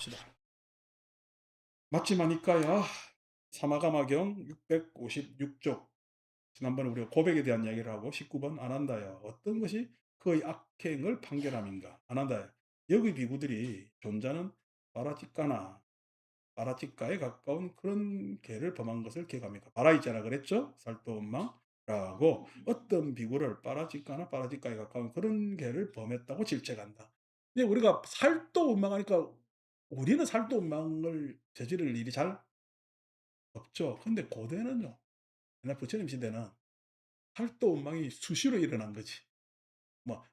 봅시다. 맞지마니까야 사마가마경 656쪽. 지난번에 우리가 고백에 대한 이야기를 하고 19번 안한다여 어떤 것이 그의 악행을 판결함인가. 안한다여 여기 비구들이 존자는 바라찌까나 바라찌까에 가까운 그런 죄를 범한 것을 기억합니까. 바라있자라 그랬죠. 살도원망라고 어떤 비구를 바라찌까나 바라찌까에 가까운 그런 죄를 범했다고 질책한다. 근데 우리가 살도원망하니까 우리는 살도원망을 저지를 일이 잘 없죠. 근데 고대는요, 옛날 부처님 시대는 살도원망이 수시로 일어난 거지. 뭐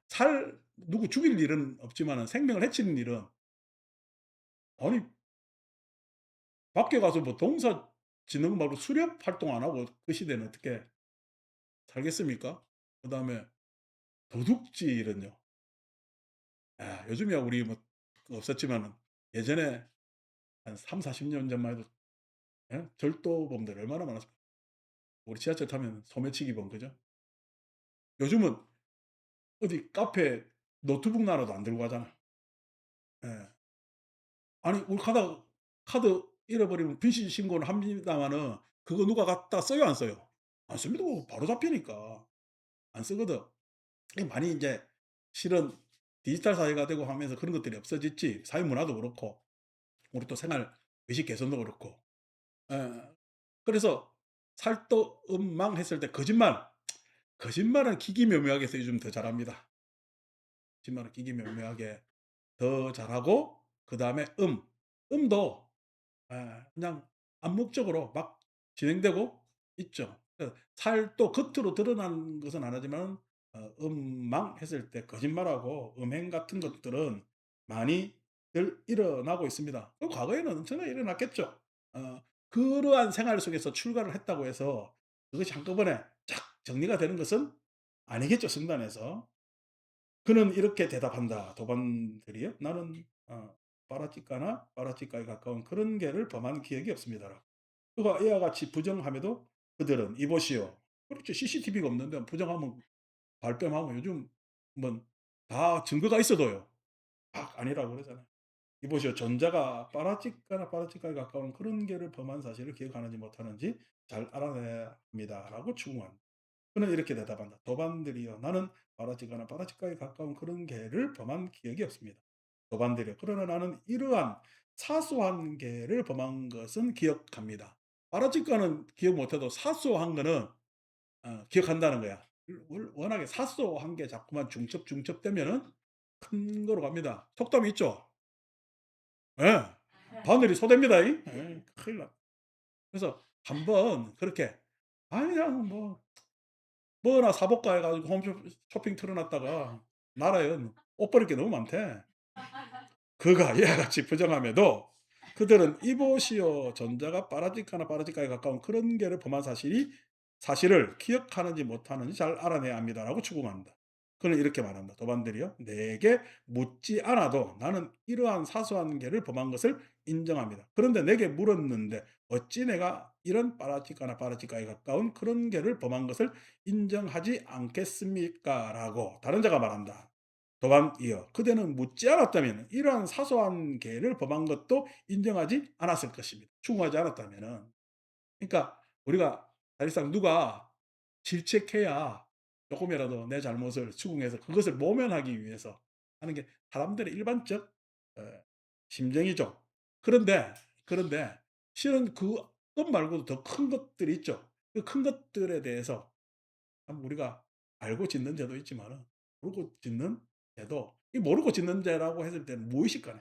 누구 죽일 일은 없지만 생명을 해치는 일은, 아니 밖에 가서 뭐 동사 짓는 거 말고 수렵 활동 안 하고 그 시대는 어떻게 살겠습니까? 그다음에 도둑질은요. 요즘이야 우리 뭐 없었지만은 예전에 한 3-40년 전만 해도, 예? 절도범들 얼마나 많았습니까? 우리 지하철 타면 소매치기범, 그죠? 요즘은 어디 카페 노트북 하나도 안 들고 가잖아. 예. 아니 우리 가다가 카드 잃어버리면 비실 신고는 합니다마는 그거 누가 갖다 써요, 안 써요? 안 씁니다. 그거 바로 잡히니까. 안 쓰거든. 이게 많이 인제 실은 디지털 사회가 되고 하면서 그런 것들이 없어졌지. 사회 문화도 그렇고 우리 또 생활 의식 개선도 그렇고. 예. 그래서 살떠음망했을 때 거짓말은 기기묘묘하게 해서 요즘 더 잘합니다. 거짓말은 기기묘묘하게 더 잘하고, 그다음에 음도 그냥 암묵적으로 막 진행되고 있죠. 살도 겉으로 드러나는 것은 안 하지만 음망했을 때 거짓말하고 음행 같은 것들은 많이들 일어나고 있습니다. 과거에는 엄청나게 일어났겠죠. 그러한 생활 속에서 출가를 했다고 해서 그것이 한꺼번에 쫙 정리가 되는 것은 아니겠죠, 성단에서. 그는 이렇게 대답한다. 도반들이요. 나는 빠라찌까나 빠라찌까에 가까운 그런 죄를 범한 기억이 없습니다라고. 그가 이와 같이 부정함에도 그들은 이보시오. 그렇죠. CCTV가 없는데 부정하면 발뺌하면 요즘 뭐 다 증거가 있어도요. 아니라고 그러잖아요. 이보시오. 존자가 빠라찌까나 빠라찌까에 가까운 그런 죄를 범한 사실을 기억하는지 못하는지 잘 알아내야 합니다라고 추궁한다. 그는 이렇게 대답한다. 도반들이여 나는 바라지가나 바라지가에 가까운 그런 죄를 범한 기억이 없습니다. 도반들이여 그러나 나는 이러한 사소한 죄를 범한 것은 기억합니다. 바라지가는 기억 못해도 사소한 거는 기억한다는 거야. 워낙에 사소한 게 자꾸만 중첩되면은 큰 거로 갑니다. 속담이 있죠. 예. 바늘이 소됩니다. 큰일 나. 그래서 한번 그렇게 그냥 뭐나 사볼까 해가지고 홈쇼핑 틀어놨다가 나라에 옷 버릴 게 너무 많대. 그가 이와 같이 부정함에도 그들은 이보시오. 전자가 빠라지카나 빠라지카에 가까운 그런 게를 범한 사실을 기억하는지 못하는지 잘 알아내야 합니다라고 추궁한다. 그는 이렇게 말한다. 도반들이요. 내게 묻지 않아도 나는 이러한 사소한 게를 범한 것을 인정합니다. 그런데 내게 물었는데 어찌 내가 이런 빠라지카나 빠라지카에 가까운 그런 게를 범한 것을 인정하지 않겠습니까? 라고 다른 자가 말한다. 도반이여 그대는 묻지 않았다면 이러한 사소한 죄를 범한 것도 인정하지 않았을 것입니다. 추궁하지 않았다면은. 그러니까 우리가 사실상 누가 질책해야 조금이라도 내 잘못을 추궁해서 그것을 모면하기 위해서 하는 게 사람들의 일반적 어 심정이죠. 그런데 실은 그것 말고도 더 큰 것들이 있죠. 그 큰 것들에 대해서 참 우리가 알고 짓는 죄도 있지만은 모르고 짓는 죄도, 이 모르고 짓는 죄라고 했을 때는 무의식 간에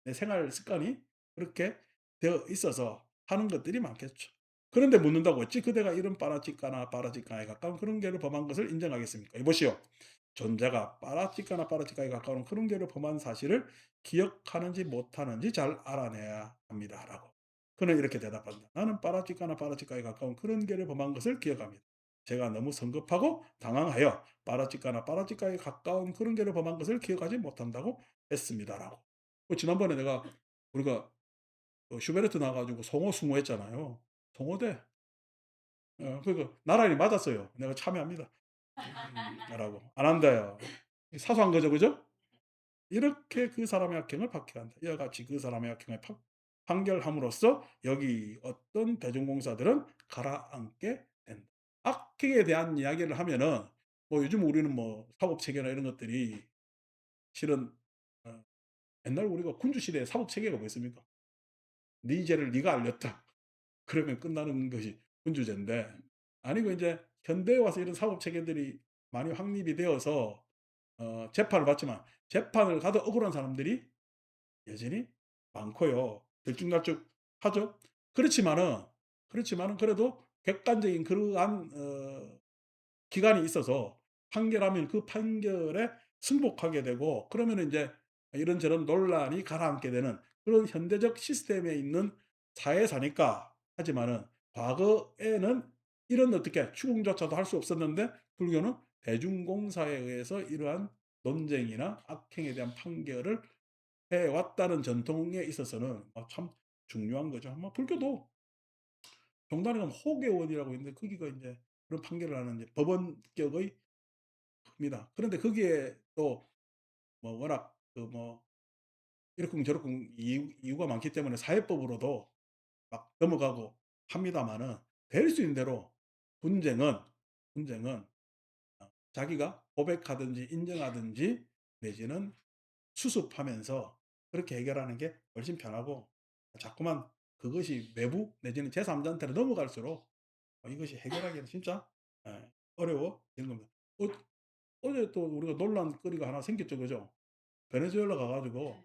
내 생활 습관이 그렇게 되어 있어서 하는 것들이 많겠죠. 그런데 묻는다고 어찌 그대가 이런 빠라찌까나 빠라찌까에 가까운 그런 죄를 범한 것을 인정하겠습니까? 이보시오. 존재가 빠라찌까나 빠라찌까에 가까운 그런 죄를 범한 사실을 기억하는지 못하는지 잘 알아내야 합니다라고. 그는 이렇게 대답한다. 나는 빠라찌까나 빠라찌까에 가까운 그런 죄를 범한 것을 기억합니다. 제가 너무 성급하고 당황하여 빠라찌까나 빠라찌까에 가까운 그런 죄를 범한 것을 기억하지 못한다고 했습니다라고. 지난번에 우리가 슈베르트 나와 가지고 송호 숭호했잖아요. 송호대. 나란히 맞았어요. "내가 참여합니다." 라고. "안 한대요." 사소한 거죠, 그죠? 이렇게 그 사람의 악행을 박해한다. 이와 같이 그 사람의 악행을 판결함으로써 여기 어떤 대중공사들은 가라앉게 된다. 악행에 대한 이야기를 하면은 뭐 요즘 우리는 뭐 사법체계나 이런 것들이 실은 어 옛날 우리가 군주 시대에 사법체계가 뭐였습니까? "네 죄를 네가 알렸다." 그러면 끝나는 것이 군주제인데, 아니고 인제 현대에 와서 이런 사법체계들이 많이 확립이 되어서 재판을 받지만 재판을 가도 억울한 사람들이 여전히 많고요. 들쭉날쭉하죠. 그렇지만은 그래도 객관적인 그러한 기간이 있어서 판결하면 그 판결에 승복하게 되고, 그러면은 인제 이런저런 논란이 가라앉게 되는 그런 현대적 시스템에 있는 사회사니까. 하지만은 과거에는 이런 어떻게 추궁조차도 할 수 없었는데 불교는 대중공사에 의해서 이러한 논쟁이나 악행에 대한 판결을 해 왔다는 전통에 있어서는 참 중요한 거죠. 뭐 불교도 종단에 가면 호계원이라고 있는데 거기가 인제 그런 판결을 하는 이제 법원격의 입니다. 그런데 거기에 또 뭐 워낙 그 뭐 이러쿵 저러쿵 이유가 많기 때문에 사회법으로도 막 넘어가고 합니다마는, 될 수 있는 대로 분쟁은 자기가 고백하든지 인정하든지 내지는 수습하면서 그렇게 해결하는 게 훨씬 편하고, 자꾸만 그것이 외부 내지는 제3자한테로 넘어갈수록 이것이 해결하기는 진짜 어려워지는 겁니다. 어제 또 우리가 논란거리가 하나 생겼죠. 그죠? 베네수엘라 가 가지고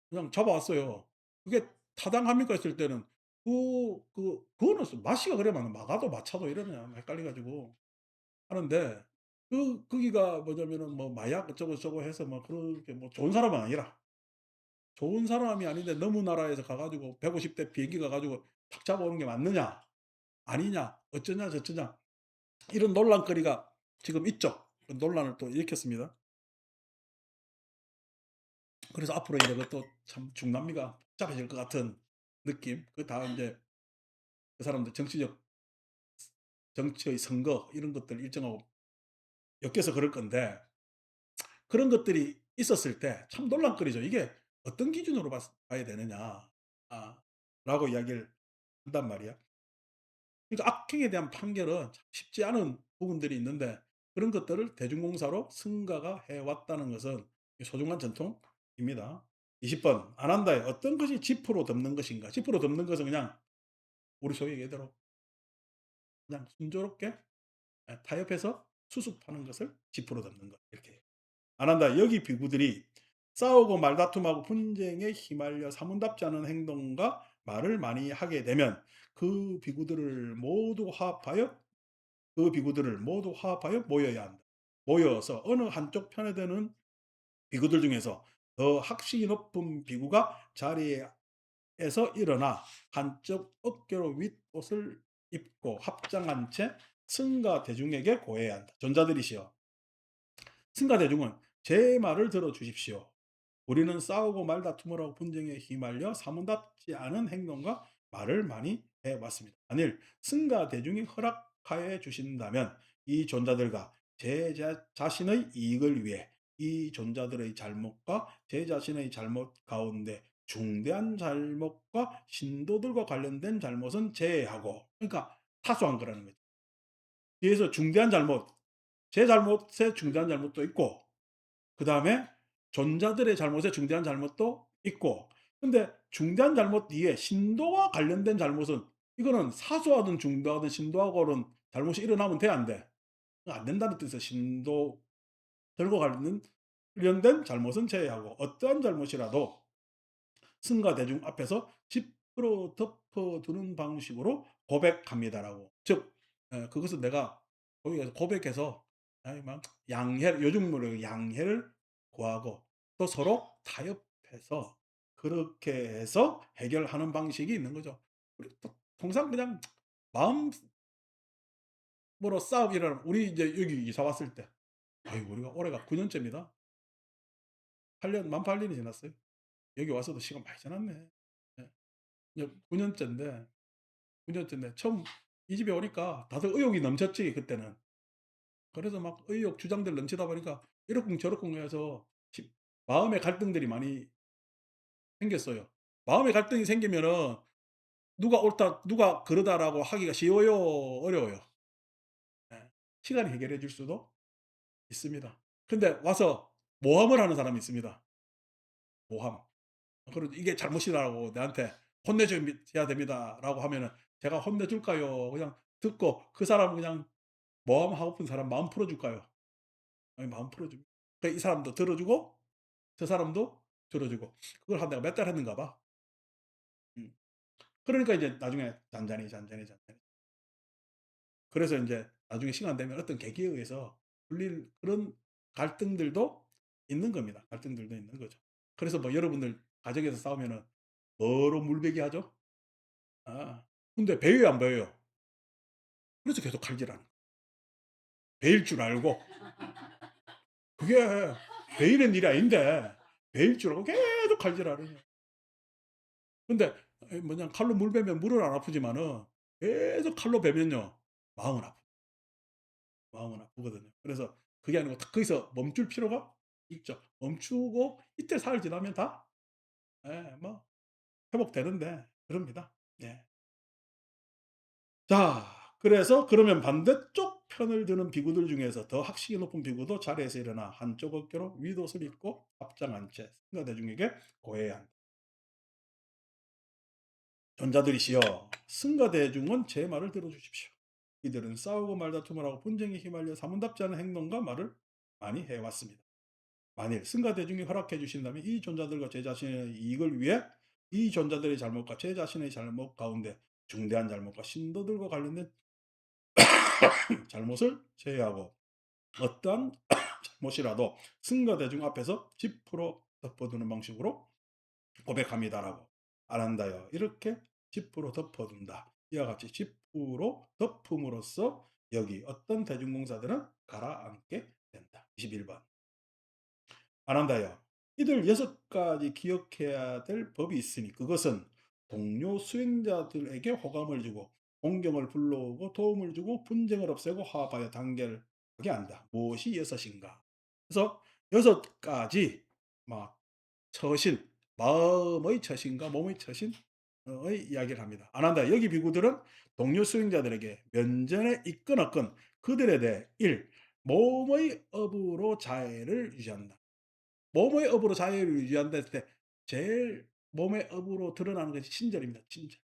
그냥 잡아왔어요. 그게 타당합니까 했을 때는 그거는 마씨가 그래만 마가도 마차도 이러냐 헷갈려 가지고 하는데, 거기가 뭐냐면은 뭐 마약 어쩌고 저쩌고 해서 막 그렇게 뭐 좋은 사람은 아니라, 좋은 사람이 아닌데 너무 나라에서 가 가지고 150대 비행기 가 가지고 탁 잡아오는 게 맞느냐 아니냐 어쩌냐 저쩌냐 이런 논란거리가 지금 있죠. 그 논란을 또 일으켰습니다. 그래서 앞으로 이제 그것도 참 중남미가 복잡해질 것 같은 느낌. 그 다음 인제 그 사람들 정치의 선거 이런 것들 일정하고 엮여서 그럴 건데, 그런 것들이 있었을 때 참 논란거리죠. 이게 어떤 기준으로 봐야 되느냐 라고 이야기를 한단 말이야. 그러니까 악행에 대한 판결은 참 쉽지 않은 부분들이 있는데 그런 것들을 대중공사로 승가가 해 왔다는 것은 소중한 전통입니다. 20번 안 한다에 어떤 것이 지프로 덮는 것인가? 지프로 덮는 것은 그냥 우리 소위 얘기대로 그냥 순조롭게 타협해서 수습하는 것을 지프로 덮는 것, 이렇게 안 한다. 여기 비구들이 싸우고 말다툼하고 분쟁에 휘말려 사문답지 않은 행동과 말을 많이 하게 되면 그 비구들을 모두 화합하여 모여야 한다. 모여서 어느 한쪽 편에 드는 비구들 중에서 더 학식이 높은 비구가 자리에서 일어나 한쪽 어깨로 윗옷을 입고 합장한 채 승가 대중에게 고해야 한다. 존자들이시여, 승가 대중은 제 말을 들어 주십시오. 우리는 싸우고 말다툼을 하고 분쟁에 휘말려 사문답지 않은 행동과 말을 많이 해 왔습니다. 만일 승가 대중이 허락하여 주신다면 이 존자들과 제 자신의 이익을 위해 이 존자들의 잘못과 제 자신의 잘못 가운데 중대한 잘못과 신도들과 관련된 잘못은 제외하고, 그러니까 타소한 거라는 거죠. 뒤에서 중대한 잘못, 제 잘못에 중대한 잘못도 있고 그다음에 존자들의 잘못에 중대한 잘못도 있고, 근데 중대한 잘못 뒤에 신도와 관련된 잘못은 이거는 사소하든 중대하든 신도하고는 잘못이 일어나면 돼 안 돼? 안 된다는 뜻에서 신도들과 관련된 잘못은 제외하고 어떠한 잘못이라도 승가 대중 앞에서 지프로 덮어두는 방식으로 고백합니다라고. 즉 그것은 내가 거기 가서 고백해서 아이 막 양해, 요즘으로 양해를 구하고 또 서로 타협해서 그렇게 해서 해결하는 방식이 있는 거죠. 우리 또 통상 그냥 마음으로 싸움이 일어나면 우리 이제 여기 이사 왔을 때 우리가 올해가 9 년째입니다. 8년 만 8 년이 지났어요. 여기 와서도 시간 많이 지났네. 예. 이제 9 년째인데 9 년째인데 처음 이 집에 오니까 다들 의욕이 넘쳤지 그때는. 그래서 막 의욕 주장들 넘치다 보니까 이러쿵 저러쿵 해서 마음의 갈등들이 많이 생겼어요. 마음의 갈등이 생기면은 누가 옳다 누가 그러다라고 하기가 쉬워요, 어려워요? 예. 시간이 해결해 줄 수도 있습니다. 근데 와서 모함을 하는 사람이 있습니다. 모함. 그리고 "이게 잘못이다."고 나한테 "혼내줘야 됩니다."라고 하면은 제가 혼내 줄까요? 그냥 듣고 그 사람은 그냥 모함하고픈 사람 마음 풀어 줄까요? 아니 마음 풀어 줍니다. 그러니까 이 사람도 들어 주고 저 사람도 들어 주고 그걸 한 내가 몇 달 했는가 봐. 음. 그러니까 이제 나중에 잔잔히, 잔잔히, 잔잔히 그래서 인제 나중에 시간 되면 어떤 계기에 의해서 풀릴 그런 갈등들도 있는 겁니다. 갈등들도 있는 거죠. 그래서 뭐 여러분들 가정에서 싸우면은 뭐로 물베기 하죠? 아. 근데 배워요 안 배워요? 그래서 계속 칼질하는 거예요. 배일 줄 알고 그게 배이는 일이 아닌데 배일 줄 알고 계속 칼질하는 거예요. 근데 뭐냐 칼로 물 베면 물은 안 아프지만은 계속 칼로 베면요 마음은 아프요. 마음은 아프거든요. 그래서 그게 아니고 딱 거기서 멈출 필요가 있죠. 멈추고 이때 사흘 지나면 다 뭐 회복되는데 그럽니다. 예. 자 그래서 그러면 반대쪽 편을 드는 비구들 중에서 더 학식이 높은 비구도 자리에서 일어나 한쪽 어깨로 윗옷을 입고 합장한 채 승가대중에게 고해야 한다. 전자들이시여 승가대중은 제 말을 들어주십시오. 이들은 싸우고 말다툼을 하고 분쟁에 휘말려 사문답지 않은 행동과 말을 많이 해왔습니다. 만일 승가대중이 허락해 주신다면 이 존자들과 제 자신의 이익을 위해 이 존자들의 잘못과 제 자신의 잘못 가운데 중대한 잘못과 신도들과 관련된 잘못을 제외하고 어떠한 잘못이라도 승가대중 앞에서 10% 덮어두는 방식으로 고백합니다라고 안 한다요. 이렇게 10% 덮어둔다. 이와 같이 10% 덮음으로써 여기 어떤 대중공사들은 가라앉게 된다. 21번. 안 한다요. 이들 6가지 기억해야 될 법이 있으니 그것은 동료 수행자들에게 호감을 주고 공경을 불러오고 도움을 주고 분쟁을 없애고 화합하여 단결하게 한다. 무엇이 여섯인가? 그래서 6가지 막 처신, 마음의 처신과 몸의 처신의 이야기를 합니다. 안 한다. 여기 비구들은 동료 수행자들에게 면전에 있건 없건 그들에 대해 1. 몸의 업으로 자애를 유지한다. 몸의 업으로 자유를 유지한다 했을 때 제일 몸의 업으로 드러나는 것이 친절입니다. 친절.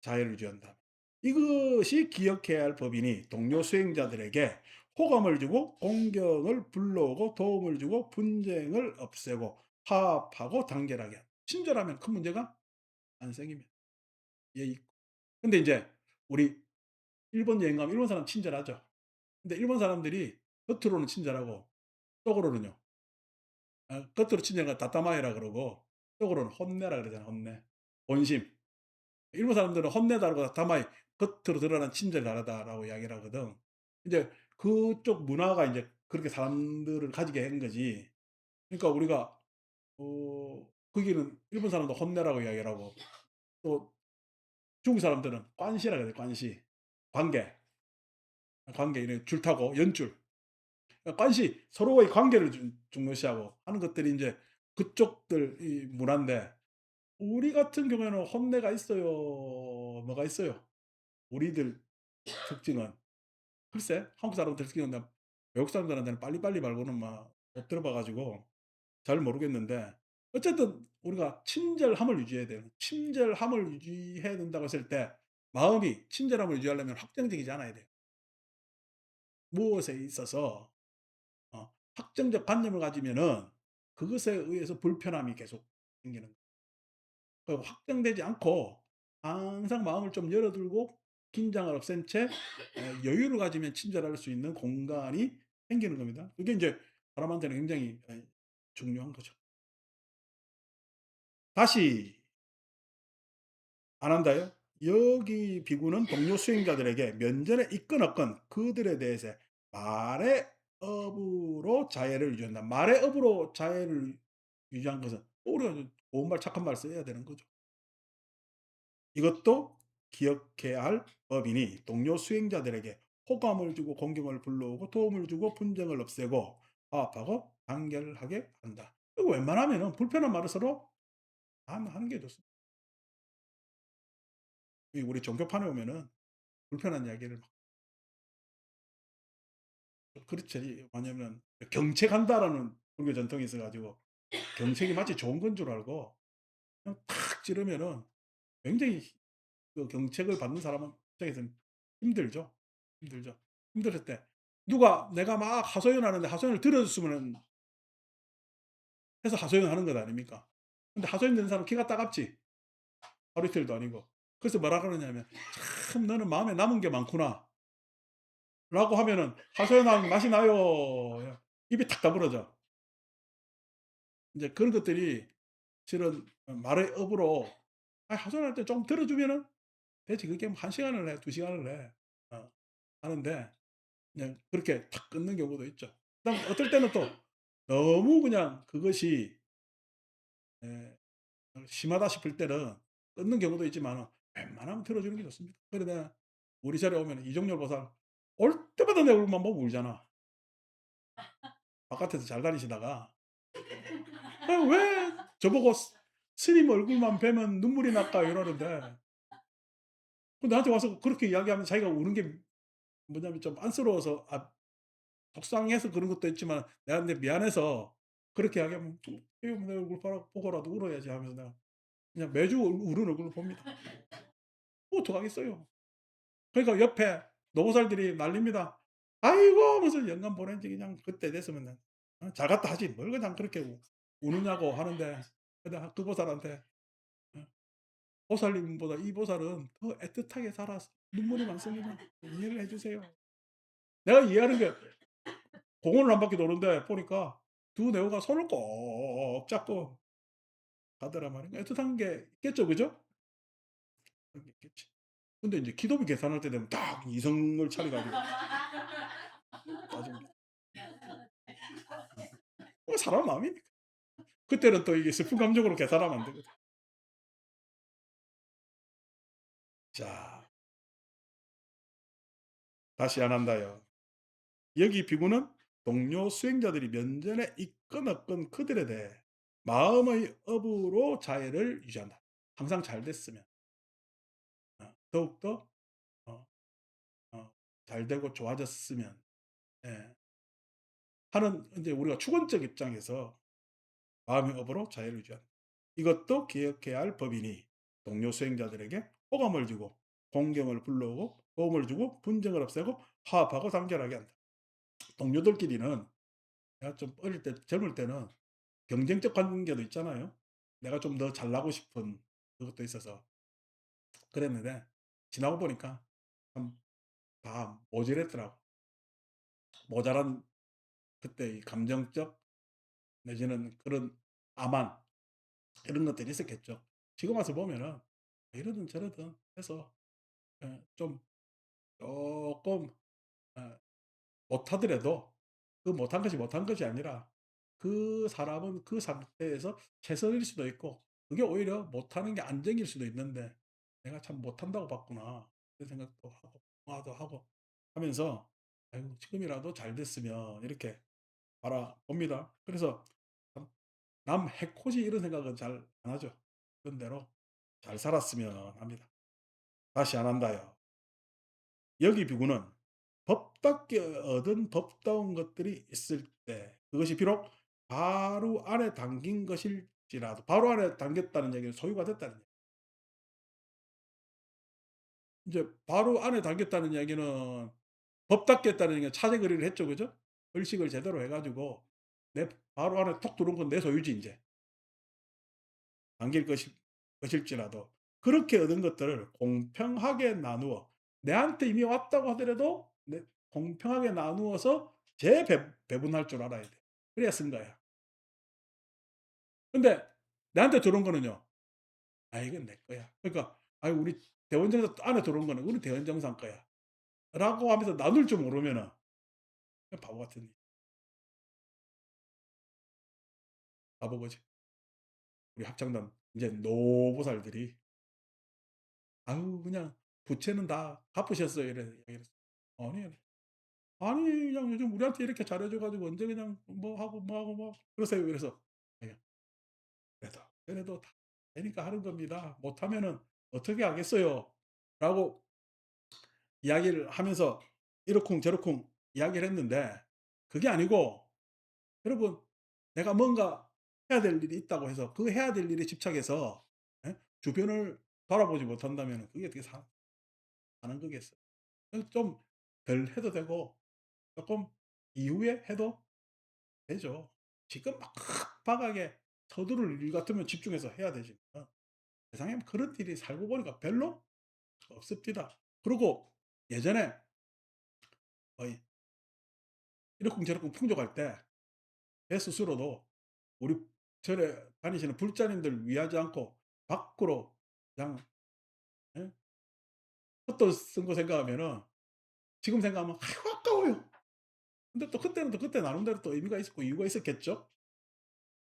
자유를 유지한다. 이것이 기억해야 할 법이니 동료 수행자들에게 호감을 주고 공경을 불러오고 도움을 주고 분쟁을 없애고 화합하고 단결하게 한다. 친절하면 큰 문제가 안 생깁니다. 예의 있고. 근데 이제 우리 일본 여행 가면 일본 사람 친절하죠. 근데 일본 사람들이 겉으로는 친절하고 속으로는요. 겉으로 친절한 걸 다따마이라 그러고 속으로는 혼내라 그러잖아요, 혼내. 본심. 일본 사람들은 혼내다라고 다따마이 겉으로 드러난 친절이 다르다라고 이야기를 하거든. 이제 그쪽 문화가 인제 그렇게 사람들을 가지게 한 거지. 그러니까 우리가 거기는 일본 사람도 혼내라고 이야기를 하고 또 중국 사람들은 관시라 그래요, 관시. 관계. 관계 이렇게 줄 타고 연줄. 관시 서로의 관계를 중요시하고 하는 것들이 인제 그쪽들 이 문화인데 우리 같은 경우에는 혼내가 있어요? 뭐가 있어요? 우리들 특징은 글쎄 한국 사람들 특징은 나 외국 사람들한테는 빨리빨리 말고는 막 못 들어봐 가지고 잘 모르겠는데 어쨌든 우리가 친절함을 유지해야 돼요. 친절함을 유지해야 된다고 했을 때 마음이 친절함을 유지하려면 확정적이지 않아야 돼요. 무엇에 있어서 확정적 관념을 가지면은 그것에 의해서 불편함이 계속 생기는 확정되지 않고 항상 마음을 좀 열어 두고 긴장을 없앤 채 여유를 가지면 친절할 수 있는 공간이 생기는 겁니다. 그게 인제 사람한테는 굉장히 중요한 거죠. 다시 안 한다요? 여기 비구는 동료 수행자들에게 면전에 있건 없건 그들에 대해서 말의 업으로 자애를 유지한다. 말의 업으로 자애를 유지한 것은 우리가 좋은 말 착한 말 써야 되는 거죠. 이것도 기억해야 할 법이니 동료 수행자들에게 호감을 주고 공경을 불러오고 도움을 주고 분쟁을 없애고 화합하고 단결하게 한다. 그리고 웬만하면은 불편한 말을 서로 안 하는 게 좋습니다. 이 우리 종교판에 보면은 불편한 이야기를 막 그렇지. 왜냐면 경책한다라는 불교 전통이 있어 가지고 경책이 마치 좋은 건 줄 알고 그냥 탁 찌르면은 굉장히 그 경책을 받는 사람 입장에서는 힘들죠. 힘들죠. 힘들을 때 누가 내가 막 하소연하는데 하소연을 들어 줬으면은 해서 하소연하는 것 아닙니까? 근데 하소연되는 사람은 기가 따갑지. 하루 이틀도 아니고. 그래서 뭐라 그러냐면 "참 너는 마음에 남은 게 많구나." 라고 하면은 "하소연하면 맛이 나요." 입이 탁 다물어져. 인제 그런 것들이 실은 말의 업으로 하소연할 때 좀 들어 주면은 되지. 그게 뭐 1 시간을 해 2 시간을 해. 하는데 그냥 그렇게 탁 끊는 경우도 있죠. 그다음 어떨 때는 또 너무 그냥 그것이 예 심하다 싶을 때는 끊는 경우도 있지만은 웬만하면 들어 주는 게 좋습니다. 그러다 우리 자리에 오면은 이종렬 보살 올 때마다 내 얼굴만 보고 울잖아. 바깥에서 잘 다니시다가 왜 저보고 스님 얼굴만 뵈면 눈물이 날까?" 이러는데 나한테 와서 그렇게 이야기하면 자기가 우는 게 뭐냐면 좀 안쓰러워서 속상해서 그런 것도 있지만 내가 근데 미안해서 그렇게 이야기하면 내 얼굴 보고라도 울어야지." 하면서 내가 그냥 매주 우는 얼굴을 봅니다. 뭐 어떡하겠어요. 그러니까 옆에 노보살들이 난립니다. "아이고." 하면서 영감 보낸 지 그냥 그때 됐으면은 잘 갔다 하지 뭘 그냥 그렇게 우느냐고 하는데 내가 그 보살한테 어 "보살님보다 이 보살은 더 애틋하게 살아서 눈물이 많습니다. 이해를 해 주세요." 내가 이해하는 게 공원을 한 바퀴 도는데 보니까 두 내오가 손을 꼭 잡고 가더란 말이에요. 애틋한 게 있겠죠. 그죠? 그런 게 있겠지. 근데 인제 기도비 계산할 때 되면 딱 이성을 차려 가지고 짜증 사람 마음이니까. 그때는 또 이게 슬픈 감정으로 계산하면 안 되거든. 자, 다시 안 한다요. 여기 비구는 동료 수행자들이 면전에 있건 없건 그들에 대해 마음의 업으로 자애를 유지한다. 항상 잘 됐으면 더욱더 어 잘 되고 좋아졌으면 예 하는 인제 우리가 주관적 입장에서 마음의 업으로 자애를 유지한다. 이것도 기억해야 할 법이니 동료 수행자들에게 호감을 주고 공경을 불러오고 도움을 주고 분쟁을 없애고 화합하고 단결하게 한다. 동료들끼리는 내가 좀 어릴 때 젊을 때는 경쟁적 관계도 있잖아요. 내가 좀 더 잘나고 싶은 그것도 있어서 그랬는데 지나고 보니까 참 다 모자랐더라고. 모자란 그때 이 감정적 내지는 그런 암안 이런 것들이 있었겠죠. 지금 와서 보면은 이러든 저러든 해서 좀 쪼끔 어 못하더라도 그 못한 것이 못한 것이 아니라 그 사람은 그 상태에서 최선일 수도 있고 그게 오히려 못하는 게 안정일 수도 있는데 '내가 참 못한다고 봤구나.' 그런 생각도 하고 통화도 하고 하면서 '아이고 지금이라도 잘 됐으면.' 이렇게 바라봅니다. 그래서 참 남 해코지 이런 생각은 잘 안 하죠. 그런 대로 잘 살았으면 합니다. 다시 안 한다요. 여기 비구는 법답게 얻은 법다운 것들이 있을 때 그것이 비록 바로 안에 담긴 것일지라도 바로 안에 담겼다는 얘기는 소유가 됐다는 얘기. 이제 바로 안에 담겼다는 얘기는 법답게 했다는 얘기는 차제거리를 했죠. 그죠? 의식을 제대로 해 가지고 내 바로 안에 톡 들어온 건 내 소유지 인제. 담길 것일지라도 그렇게 얻은 것들을 공평하게 나누어 내한테 이미 왔다고 하더라도 공평하게 나누어서 배분할 줄 알아야 돼. 그래야 쓴 거야. 근데 나한테 들어온 거는요. '아 이건 내 거야.' 그러니까 '아이 우리 대원정사 안에 들어온 거는 우리 대원정산 거야.'라고 하면서 나눌 줄 모르면은 그냥 바보 같은 일. 바보거지. 우리 합창단 이제 노보살들이 "아유 그냥 부채는 다 갚으셨어요." 이래 얘기를 했어. 아니에요. 아니 그냥 요즘 우리한테 이렇게 잘해 줘 가지고 언제 그냥 뭐 하고 뭐 하고 뭐 그러세요. 그래서 예. 그래도 다 되니까 하는 겁니다. 못하면은 어떻게 하겠어요." 라고 이야기를 하면서 이러쿵저러쿵 이야기를 했는데 그게 아니고 여러분 내가 뭔가 해야 될 일이 있다고 해서 그 해야 될 일에 집착해서 예 주변을 바라보지 못한다면은 그게 어떻게 사는 거겠어요. 그좀 덜 해도 되고 쪼끔 이후에 해도 되죠. 지금 막 급박하게 서두를 일 같으면 집중해서 해야 되지만 세상에 그런 일이 살고 보니까 별로 없습니다. 그리고 예전에 이 이러쿵저러쿵 풍족할 때 제 스스로도 우리 절에 다니시는 불자님들 위하지 않고 밖으로 그냥 예 헛돈 쓴 거 생각하면은 지금 생각하면 '아이고 아까워요.' 근데 또 그때는 또 그때 나름대로 또 의미가 있었고 이유가 있었겠죠.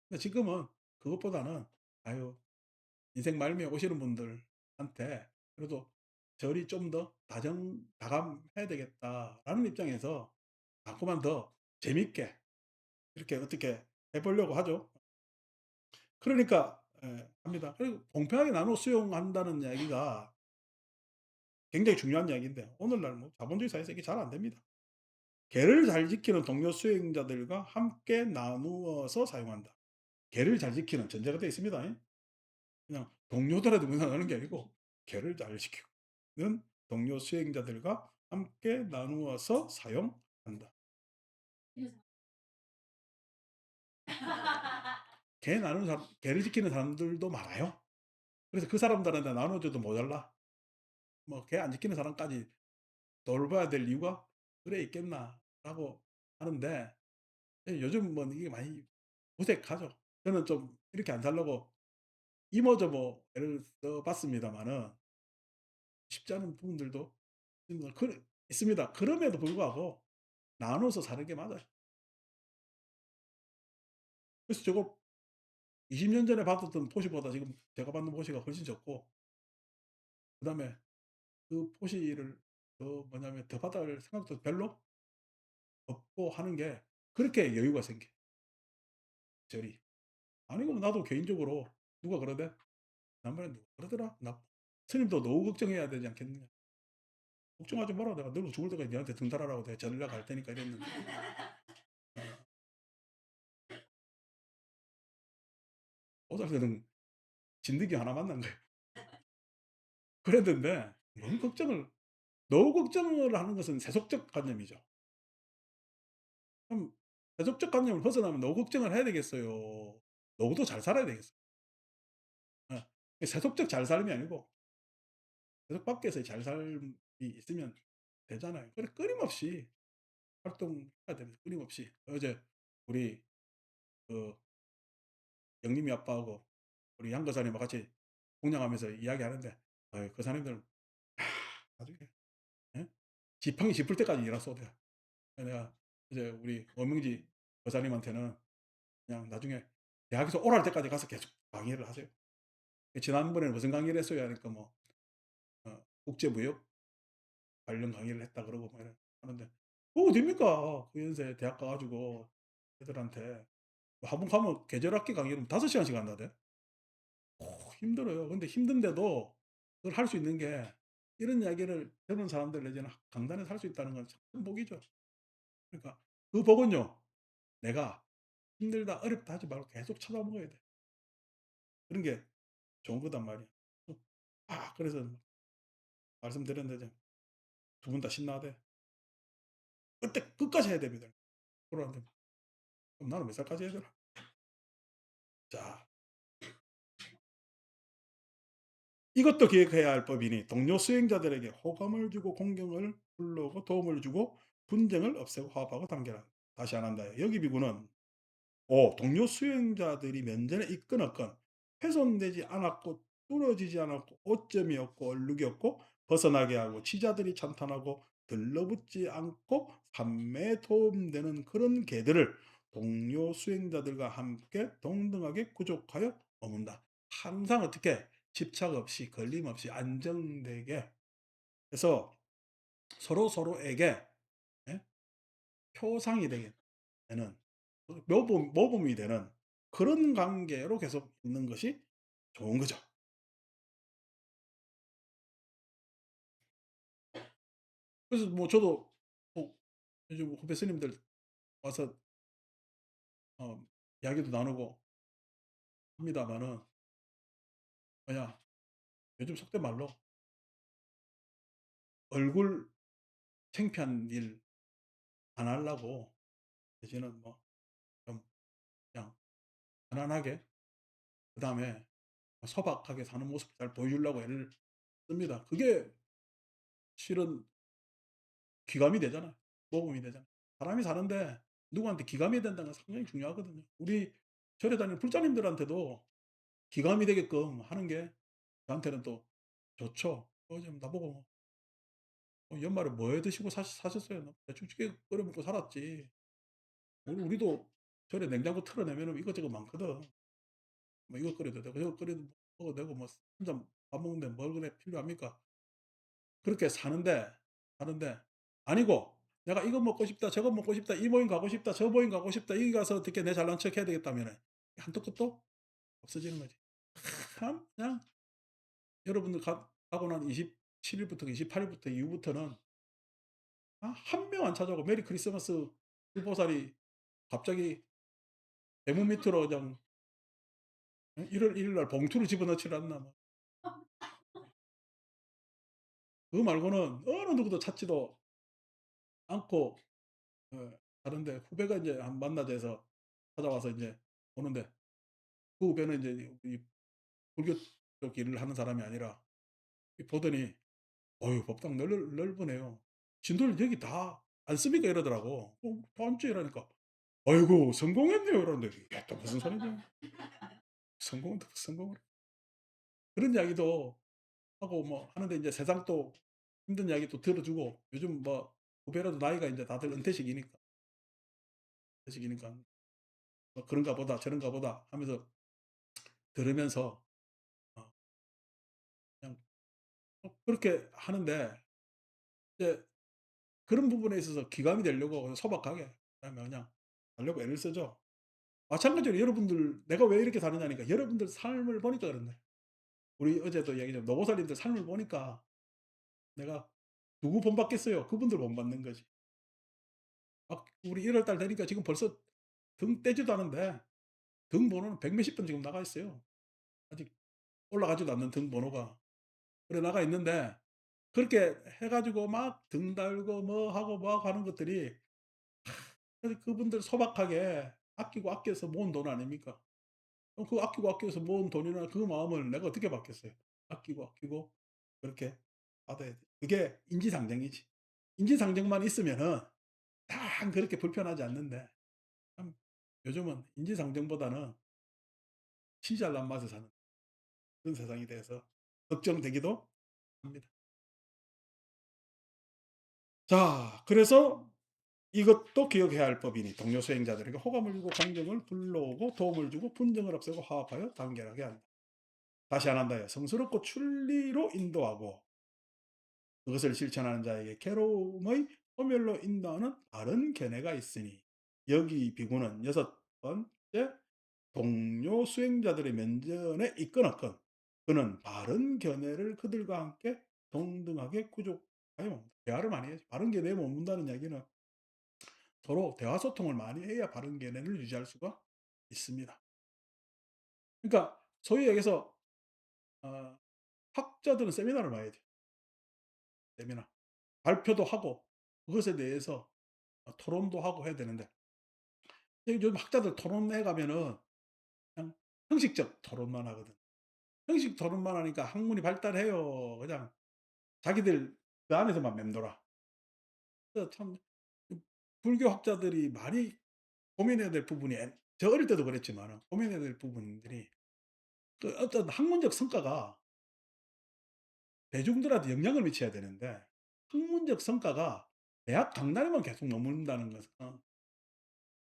근데 지금은 그것보다는 아유 인생 말미에 오시는 분들한테 그래도 절이 좀 더 다감해야 되겠다라는 입장에서 자꾸만 더 재밌게 이렇게 어떻게 해 보려고 하죠. 그러니까 합니다. 그리고 공평하게 나눠 수용한다는 이야기가 굉장히 중요한 이야기인데 오늘날 뭐 자본주의 사회에서 이게 잘 안 됩니다. 계를 잘 지키는 동료 수행자들과 함께 나누어서 사용한다. 계를 잘 지키는 전제가 되어 있습니다. 그냥 동료들한테 문상하는 게 아니고 계를 잘 지키는 동료 수행자들과 함께 나누어서 사용한다. 개 나누는 사람 개를 지키는 사람들도 많아요. 그래서 그 사람들한테 나눠줘도 모자라. 뭐 개 안 지키는 사람까지 돌봐야 될 이유가 '그래 있겠나.'라고 하는데 요즘 뭐 이게 많이 무색하죠. 저는 좀 이렇게 안 살려고 이모저모 애를 써 봤습니다마는 쉽지 않은 부분들도 있습니다. 그럼에도 불구하고 나눠서 사는 게 맞아요. 그래서 저거 20년 전에 받았던 포시보다 지금 제가 받는 포시가 훨씬 적고 그다음에 그 포시를 더 뭐냐면 더 받을 생각도 별로 없고 하는 게 그렇게 여유가 생겨 절이. 아니 그럼 나도 개인적으로 누가 그러대? 지난번에 누가 그러더라? 나 "스님도 노후 걱정해야 되지 않겠느냐." "걱정하지 마라. 내가 늙어 죽을 때까지 너한테 등달하라고 내가 전라 갈 테니까." 이랬는데 보살들은 진드기 하나 만난 거예요. 그랬는데 뭔 걱정을 노후 걱정을 하는 것은 세속적 관념이죠. 그럼 세속적 관념을 벗어나면 노후 걱정을 해야 되겠어요? 노후도 잘 살아야 되겠어요. 예. 세속적 잘 삶이 아니고 세속 밖에서의 잘 삶이 있으면 되잖아요. 그래 끊임없이 활동해야 됩니다. 끊임없이. 어제 우리 그 영림이 아빠하고 우리 양거사님하고 같이 공양하면서 이야기하는데 아유 그 사람들은 나중에 예? 지팡이 짚을 때까지 일하소대. 내가 이제 우리 어명지 여사님한테는 그냥 나중에 대학에서 오랄 때까지 가서 계속 강의를 하세요. 지난번에는 무슨 강의를 했어요 하니까 뭐 국제무역 관련 강의를 했다 그러고 뭐 이래 하는데 어딥니까 그 연세에 대학 가 가지고 애들한테 한 번 가면 계절학기 강의를 5 시간씩 한다대. 힘들어요. 근데 힘든데도 그걸 할 수 있는 게 이런 이야기를 젊은 사람들 내지는 강단에서 할 수 있다는 건 참 복이죠. 그러니까 그 복은요. 내가 힘들다 어렵다 하지 말고 계속 찾아먹어야 돼. 그런 게 좋은 거단 말이야. 그래서 말씀드렸는데 두 분 다 신나하대. 그때 끝까지 해야 됩니다. 그러는데 그럼 나는 몇 살까지 해야 되나? 자 이것도 기억해야 할 법이니 동료 수행자들에게 호감을 주고 공경을 불러오고 도움을 주고 분쟁을 없애고 화합하고 단결한다. 다시 안 한다. 여기 비구는 동료 수행자들이 면전에 있건 없건 훼손되지 않았고 뚫어지지 않았고 오점이 없고 얼룩이 없고 벗어나게 하고 치자들이 찬탄하고 들러붙지 않고 판매에 도움되는 그런 개들을 동료 수행자들과 함께 동등하게 구족하여 머문다. 항상 어떻게 집착 없이 걸림 없이 안정되게 해서 서로서로에게 예? 표상이 되는 모범이 되는 그런 관계로 계속 있는 것이 좋은 거죠. 그래서 뭐 저도 뭐 요즘 후배 스님들 와서 어 이야기도 나누고 합니다마는 뭐냐 요즘 속된 말로 얼굴 창피한 일 안 하려고 대신은 뭐 좀 그냥 편안하게 그다음에 소박하게 사는 모습을 잘 보여주려고 애를 씁니다. 그게 실은 귀감이 되잖아요. 모범이 되잖아요. 사람이 사는데 누구한테 귀감이 된다는 건 상당히 중요하거든요. 우리 절에 다니는 불자님들한테도 귀감이 되게끔 하는 게 저한테는 또 좋죠. 좀 나보고 "연말에 뭐 해 드시고 사셨어요?" 나 "대충 찌개 끓여 먹고 살았지." 우리도 절에 냉장고 털어내면은 이것저것 많거든. 뭐 이거 끓여도 되고 저거 끓여도 먹어도 되고 뭐 혼자 밥 먹는데 뭘 그래 필요합니까? 그렇게 사는데 아니고 '내가 이거 먹고 싶다. 저거 먹고 싶다. 이 모임 가고 싶다. 저 모임 가고 싶다. 여기 가서 어떻게 내 잘난 척 해야 되겠다.'면은 한도 끝도 없어지는 거지. 참 그냥 여러분들 가고 난 27 일부터 28 일부터 이후부터는 한 명 안 찾아오고 메리 크리스마스 불보살이 갑자기 대문 밑으로 그냥 1월 1일 날 봉투를 집어넣질 않나 뭐. 그거 말고는 어느 누구도 찾지도 않고 가는데 후배가 인제 한 만나자 해서 찾아와서 인제 오는데 그 후배는 인제 이 불교 쪽 일을 하는 사람이 아니라 이 보더니 어유 법당 넓으네요. "진도를 여기 다 안 씁니까?" 이러더라고. 다 앉지." 이러니까 "아이고 성공했네요." 이러는데 이게 또 무슨 소리지? 성공은 또 무슨 성공을 그런 이야기도 하고 뭐 하는데 인제 세상 또 힘든 이야기 또 들어 주고 요즘 뭐 후배라도 나이가 인제 다들 은퇴식이니까 뭐 "그런가 보다. 저런가 보다." 하면서 들으면서 어 그냥 그렇게 하는데 이제 그런 부분에 있어서 기감이 되려고 그냥 소박하게 그다음에 그냥 하려고 애를 쓰죠. 마찬가지로 여러분들 내가 왜 이렇게 다르냐니까 여러분들 삶을 보니까 그런 거예요. 우리 어제도 얘기했지만 노보살님들 삶을 보니까 내가 누구 본받겠어요. 그분들 본받는 거지. 우리 1월 달 되니까 지금 벌써 등 떼지도 않은데 등 번호는 백 몇십 번 지금 나가 있어요. 아직 올라가지도 않는 등 번호가. 그래 나가 있는데 그렇게 해 가지고 막 등 달고 뭐 하고 뭐 하고 하는 것들이 사실 그분들 소박하게 아끼고 아껴서 모은 돈 아닙니까? 그럼 그 아끼고 아껴서 모은 돈이나 그 마음을 내가 어떻게 받겠어요? 아끼고 아끼고 그렇게 받아야 돼. 그게 인지상정이지. 인지상정만 있으면은 다 그렇게 불편하지 않는데 참 요즘은 인지상정보다는 치 잘난 맛에 사는 그런 세상이 돼서 걱정되기도 합니다. 자 그래서 이것도 기억해야 할 법이니 동료 수행자들에게 호감을 주고 공경을 불러오고 도움을 주고 분쟁을 없애고 화합하여 단결하게 한다. 다시 안 한다요. 성스럽고 출리로 인도하고 그것을 실천하는 자에게 괴로움의 소멸로 인도하는 바른 견해가 있으니 여기 비구는 여섯 번째 동료 수행자들의 면전에 있거나건 그는 바른 견해를 그들과 함께 동등하게 구족하여 대화를 많이 해야지. 바른 견해에 머문다는 이야기는 서로 대화 소통을 많이 해야 바른 견해를 유지할 수가 있습니다. 그러니까 소위 얘기해서 어 학자들은 세미나를 많이 해야 돼요. 세미나. 발표도 하고 그것에 대해서 토론도 하고 해야 되는데 요즘 학자들 토론회 가면은 그냥 형식적 토론만 하거든. 형식 토론만 하니까 학문이 발달해요. 그냥 자기들 그 안에서만 맴돌아. 그래서 참 그 불교 학자들이 많이 고민해야 될 부분이 저 어릴 때도 그랬지만은 고민해야 될 부분들이 그 어떤 학문적 성과가 대중들한테 영향을 미쳐야 되는데 학문적 성과가 대학 강단에만 계속 머문다는 것은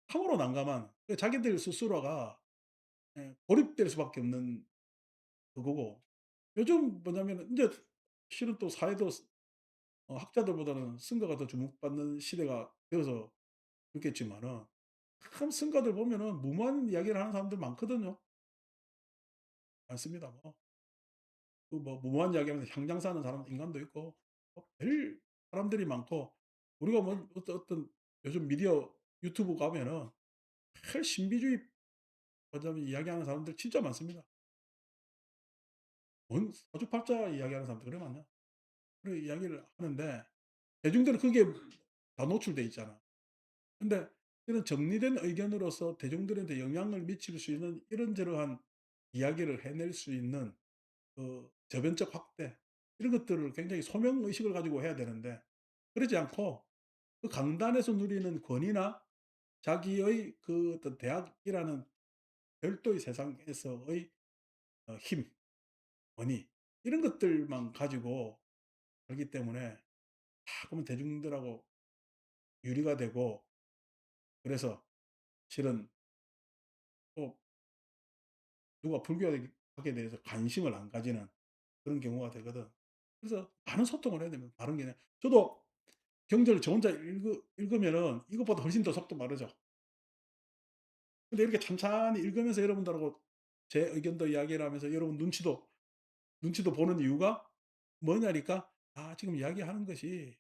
참으로 난감한 자기들 스스로가 고립될 수밖에 없는 그거고 요즘 뭐냐면은 인제 실은 또 사회도 학자들보다는 승가가 더 주목받는 시대가 되어서 그렇겠지만은 참 성가들 보면은 무모한 이야기를 하는 사람들 많거든요. 많습니다. 뭐 그 뭐 무모한 이야기하면서 향장 사는 사람 인간도 있고 별 사람들이 많고 우리가 뭐 어떤 요즘 미디어 유튜브 가면은 별 신비주의 관점을 이야기하는 사람들 진짜 많습니다. 뭔 사주팔자 이야기하는 사람들 그래 많냐. 그런 이야기를 하는데 대중들은 그게 다 노출돼 있잖아. 근데 이런 정리된 의견으로서 대중들한테 영향을 미칠 수 있는 이런저러한 이야기를 해낼 수 있는 그 저변적 확대 이런 것들을 굉장히 소명 의식을 가지고 해야 되는데 그러지 않고 그 강단에서 누리는 권위나 자기의 그 어떤 대학이라는 별도의 세상에서의 힘, 권위 이런 것들만 가지고 하기 때문에 자꾸만 대중들하고 유리가 되고 그래서 실은 또 누가 불교학에 대해서 관심을 안 가지는 그런 경우가 되거든. 그래서 많은 소통을 해야 됩니다. 바른 개념. 저도 경전을 저 혼자 읽으면은 이것보다 훨씬 더 속도 빠르죠. 근데 이렇게 찬찬히 읽으면서 여러분들하고 제 의견도 이야기를 하면서 여러분 눈치도 보는 이유가 뭐냐니까 지금 이야기하는 것이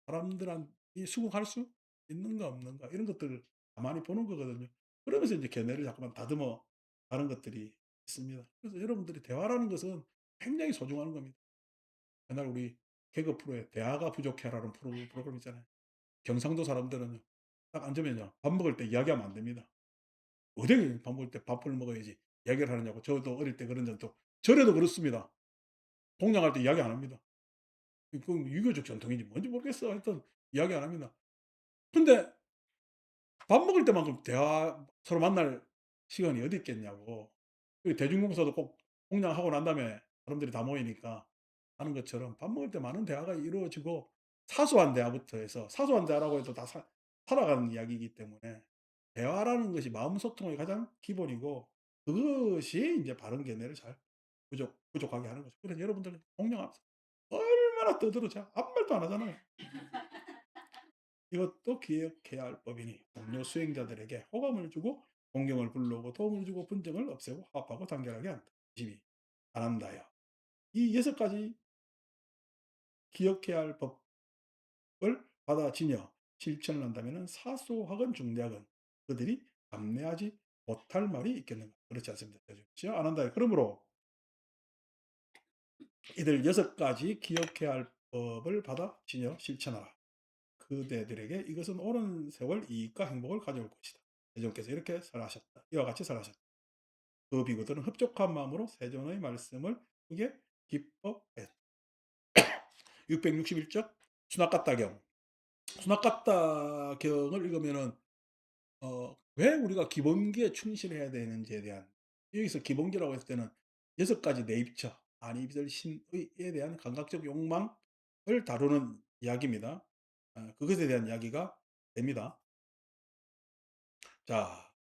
사람들한테 수긍할 수 있는가 없는가 이런 것들을 가만히 보는 거거든요. 그러면서 이제 견해를 자꾸만 다듬어 가는 것들이 있습니다. 그래서 여러분들이 대화라는 것은 굉장히 소중한 겁니다. 옛날 우리 개그 프로에 대화가 부족해라는 프로그램 있잖아요. 경상도 사람들은요. 딱 앉으면요. 밥 먹을 때 이야기하면 안 됩니다. 어디 밥 먹을 때 밥을 먹어야지 이야기를 하느냐고. 저도 어릴 때 그런 적도 저래도 그렇습니다. 공양할 때 이야기 안 합니다. 그 유교적 전통인지 뭔지 모르겠어. 하여튼 이야기 안 합니다. 근데 밥 먹을 때만큼 대화 서로 만날 시간이 어디 있겠냐고. 그 대중공사도 꼭 공양하고 난 다음에 사람들이 다 모이니까 하는 것처럼 밥 먹을 때 많은 대화가 이루어지고 사소한 대화부터 해서 사소한 대화라고 해도 다 살아가는 이야기이기 때문에 대화라는 것이 마음 소통의 가장 기본이고 그것이 인제 바른 견해를 잘 부족하게 하는 거죠. 그래서 여러분들은 공양하면서 얼마나 떠들어대요. 아무 말도 안 하잖아요. 이것도 기억해야 할 법이니 동료 수행자들에게 호감을 주고 존경을 불러오고 도움을 주고 분쟁을 없애고 화합하고 단결하게 한다. 22. 안 한다요. 이 6가지 기억해야 할 법을 받아지며 실천을 한다면 사소하건 중대하건 그들이 감내하지 못할 말이 있겠는가. 그렇지 않습니다. 그렇죠? 안 한다요. 그러므로 이들 6가지 기억해야 할 법을 받아지며 실천하라. 그대들에게 이것은 오랜 세월 이익과 행복을 가져올 것이다. 세존께서 이렇게 설하셨다. 이와 같이 설하셨다. 그 비구들은 흡족한 마음으로 세존의 말씀을 크게 기뻐했다. 661쪽 수낙가따경. 수낙가따경을 읽으면은 왜 우리가 기본기에 충실해야 되는지에 대한 여기서 기본기라고 했을 때는 6가지 내입처, 안이별 신의에 대한 감각적 욕망을 다루는 이야기입니다. 그것에 대한 이야기가 됩니다. 자,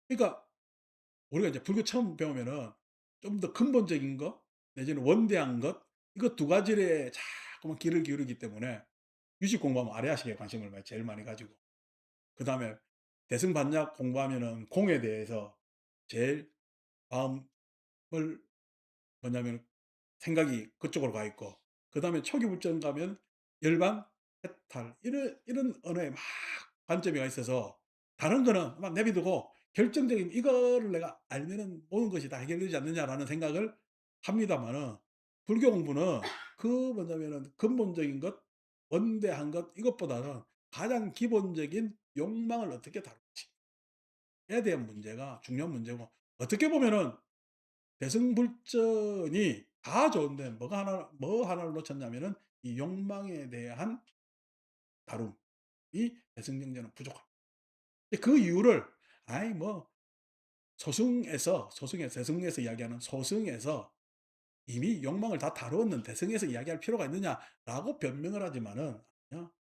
그러니까 우리가 이제 불교 처음 배우면은 좀 더 근본적인 것 내지는 원대한 것 이거 두 가지에 자꾸만 귀를 기울이기 때문에 유식 공부하면 아래아식에 관심을 제일 많이 가지고 그다음에 대승반약 공부하면은 공에 대해서 제일 마음을 뭐냐면 생각이 그쪽으로 가 있고 그다음에 초기불전 가면 열반, 해탈 이런 언어에 막 관점이 있어서 다른 거는 막 내비두고 결정적인 '이거를 내가 알면은 모든 것이 다 해결되지 않느냐.'라는 생각을 합니다마는 불교 공부는 그 뭐냐면은 근본적인 것, 원대한 것 이것보다는 가장 기본적인 욕망을 어떻게 다룰지에 대한 문제가 중요한 문제고 어떻게 보면은 대승불전이 다 좋은데 뭐 하나를 놓쳤냐면은 이 욕망에 대한 다룸이 대승경전은 부족합니다. 그 이유를 아이 뭐 대승에서 이야기하는 소승에서 이미 욕망을 다 다루었는 대승에서 이야기할 필요가 있느냐라고 변명을 하지만은 아니요.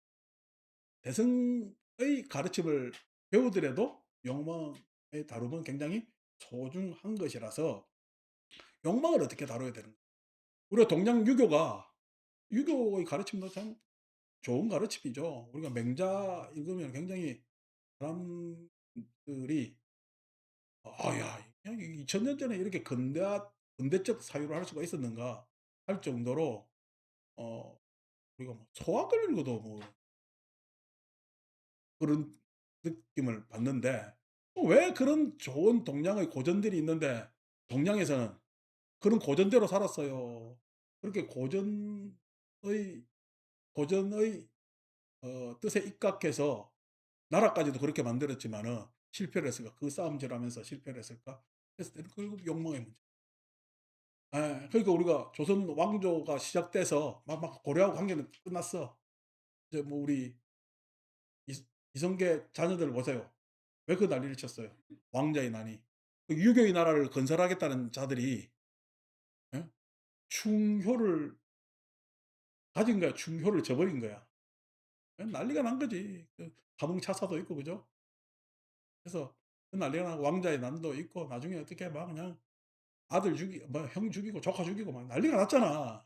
대승의 가르침을 배우더라도 욕망의 다rum은 굉장히 소중한 것이라서 욕망을 어떻게 다뤄야 되는가. 우리가 동양 유교의 가르침도 참 좋은 가르침이죠. 우리가 맹자 읽으면 굉장히 사람들이 '아 야 그냥 2000년 전에 이렇게 근대적 사유를 할 수가 있었는가.' 할 정도로 어 우리가 뭐 소학을 읽어도 뭐 그런 느낌을 받는데 왜 그런 좋은 동양의 고전들이 있는데 동양에서는 그런 고전대로 살았어요. 그렇게 고전의 뜻에 입각해서 나라까지도 그렇게 만들었지만은 실패를 했을까? 그 싸움질하면서 실패를 했을까? 했을 때는 결국 욕망의 문제. 예. 그러니까 우리가 조선 왕조가 시작돼서 막 고려하고 관계는 끝났어. 이제 뭐 우리 이성계 자녀들 보세요. 왜 그 난리를 쳤어요? 왕자의 난이. 그 유교의 나라를 건설하겠다는 자들이 예? 충효를 가진 거야. 충효를 저버린 거야. 난리가 난 거지. 그 감흥차사도 있고 그죠? 그래서 그 난리가 나고 왕자의 난도 있고 나중에 어떻게 막 그냥 아들 죽이 뭐 형 죽이고 조카 죽이고 막 난리가 났잖아.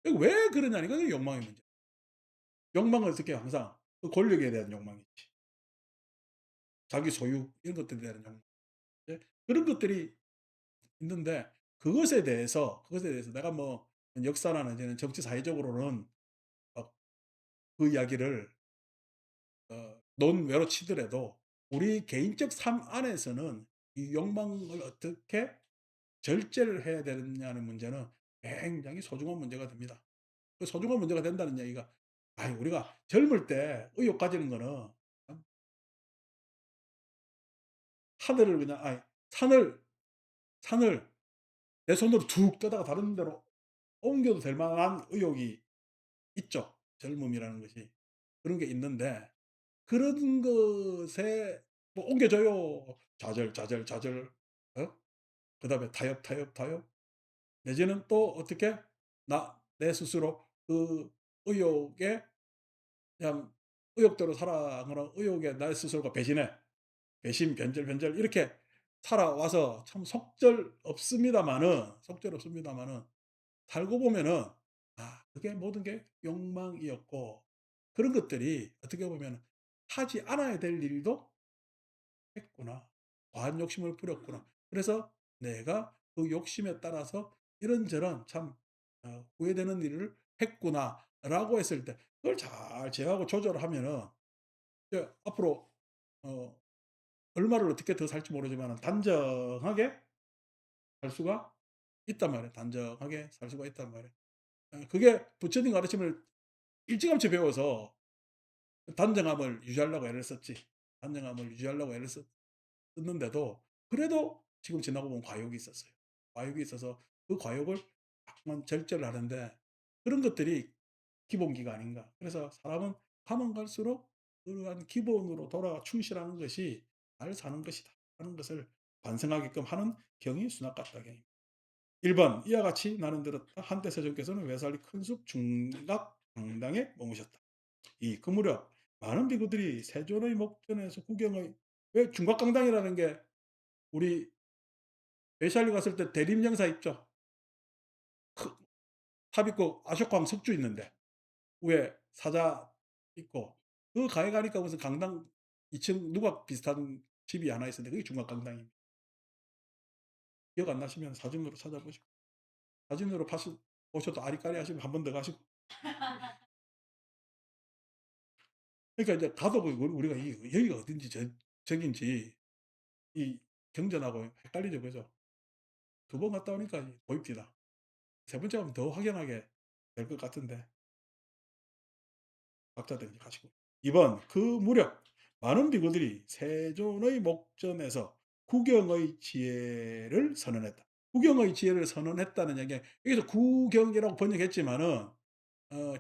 이거 왜 그러냐니까 그게 욕망의 문제. 욕망은 어떻게 항상 그 권력에 대한 욕망이지. 자기 소유 이런 것들에 대한 욕망. 예? 그런 것들이 있는데 그것에 대해서 내가 뭐 역사나 이제는 정치 사회적으로는 그 이야기를 논외로 치더라도 우리 개인적 삶 안에서는 이 욕망을 어떻게 절제를 해야 되느냐는 문제는 굉장히 소중한 문제가 됩니다. 그 소중한 문제가 된다는 얘기가 우리가 젊을 때 의욕 가지는 거는 참 하늘을 그냥 산을 내 손으로 툭 떠다가 다른 데로 옮겨도 될 만한 의욕이 있죠. 젊음이라는 것이. 그런 게 있는데 그런 것에 뭐 옮겨줘요. 좌절, 좌절, 좌절. 그다음에 타협, 타협, 타협. 내지는 또 어떻게 내 스스로 그 의욕에 그냥 의욕대로 살아가는 의욕에 나 스스로가 배신해. 배신, 변절, 변절 이렇게 살아와서 참 속절없습니다마는 살고 보면은 그게 모든 게 욕망이었고 그런 것들이 어떻게 보면은 '하지 않아야 될 일도 했구나. 과한 욕심을 부렸구나. 그래서 내가 그 욕심에 따라서 이런저런 참 후회되는 일을 했구나.'라고 했을 때 그걸 잘 제어하고 조절하면은 이제 앞으로 어 얼마를 어떻게 더 살지 모르지만은 단정하게 살 수가 있단 말이에요. 단정하게 살 수가 있단 말이에요. 그게 부처님 가르침을 일찌감치 배워서 단정함을 유지하려고 애를 썼지. 단정함을 유지하려고 애를 썼는데도 그래도 지금 지나고 보면 과욕이 있었어요. 과욕이 있어서 그 과욕을 자꾸만 절제를 하는데 그런 것들이 기본기가 아닌가. 그래서 사람은 가면 갈수록 그러한 기본으로 돌아가 충실하는 것이 '잘 사는 것이다.' 하는 것을 반성하게끔 하는 경이 수납 같다 경입니다. 1 번 이와 같이 나는 들었다. 한때 세종께서는 외살리 큰숲 중각 강당에 머무셨다. 그 무렵 많은 비구들이 세존의 목전에서 구경의 왜 중각강당이라는 게 우리 외살리 갔을 때 대림영사 있죠. 크 탑 있고 아쇼카왕 석주 있는데 위에 사자 있고 그 가에 가니까 무슨 강당 2층 누각 비슷한 집이 하나 있었는데 그게 중각강당입니다. 기억 안 나시면 사진으로 찾아보시고 사진으로 보셔도 아리까리하시면 한 번 더 가시고 그러니까 이제 가도 우리가 여기가 어딘지 저긴지 이 경전하고 헷갈리죠. 그죠? 2번 갔다 오니까 보입디다. 세 번째 가면 더 확연하게 될 것 같은데 각자들 가시고. 2번 그 무렵 많은 비구들이 세존의 목전에서 구경의 지혜를 선언했다. 구경의 지혜를 선언했다는 얘기 여기서 구경이라고 번역했지만은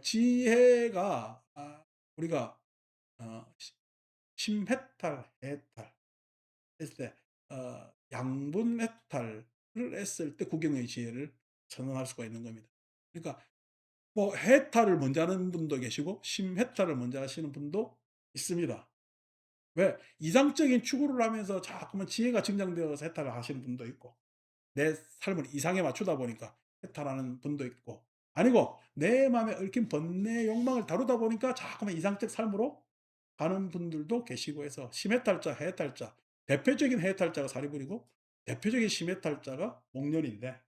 지혜가 우리가 심해탈, 해탈 했을 때 양분해탈을 했을 때 구경의 지혜를 선언할 수가 있는 겁니다. 그러니까 뭐 해탈을 먼저 하는 분도 계시고 심해탈을 먼저 하시는 분도 있습니다. 왜? 이상적인 추구를 하면서 자꾸만 지혜가 증장되어서 해탈을 하시는 분도 있고 내 삶을 이상에 맞추다 보니까 해탈하는 분도 있고 아니고 내 마음에 얽힌 번뇌 욕망을 다루다 보니까 자꾸만 이상적 삶으로 가는 분들도 계시고 해서 심해탈자, 해해탈자, 대표적인 해해탈자가 사리불이고 대표적인 심해탈자가 목련인데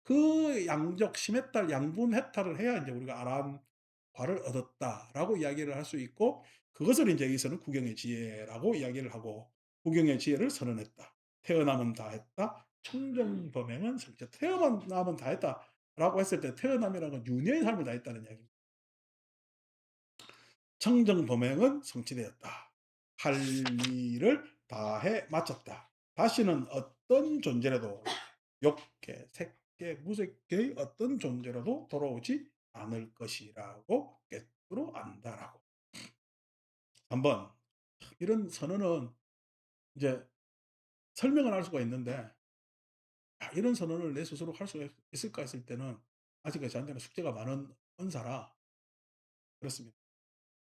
그 양적 심해탈 양분 해탈을 해야 인제 우리가 아라한과를 얻었다라고 이야기를 할 수 있고, 그것을 인제 여기서는 구경의 지혜라고 이야기를 하고, 구경의 지혜를 선언했다. 태어남은 다했다. 청정범행은 성취. 태어남은 다했다라고 했을 때 태어남이라는 건 윤회의 삶을 다했다는 이야기입니다. 청정범행은 성취되었다. 할 일을 다해 마쳤다. 다시는 어떤 존재라도 욕계, 색계, 무색계의 어떤 존재라도 돌아오지 않을 것이라고 꿰뚫어 안다라고. 한번 이런 선언은 이제 설명을 할 수가 있는데, 이런 선언을 내 스스로 할 수가 있을까 했을 때는 아직까지 저한테는 숙제가 많은 언사라 그렇습니다.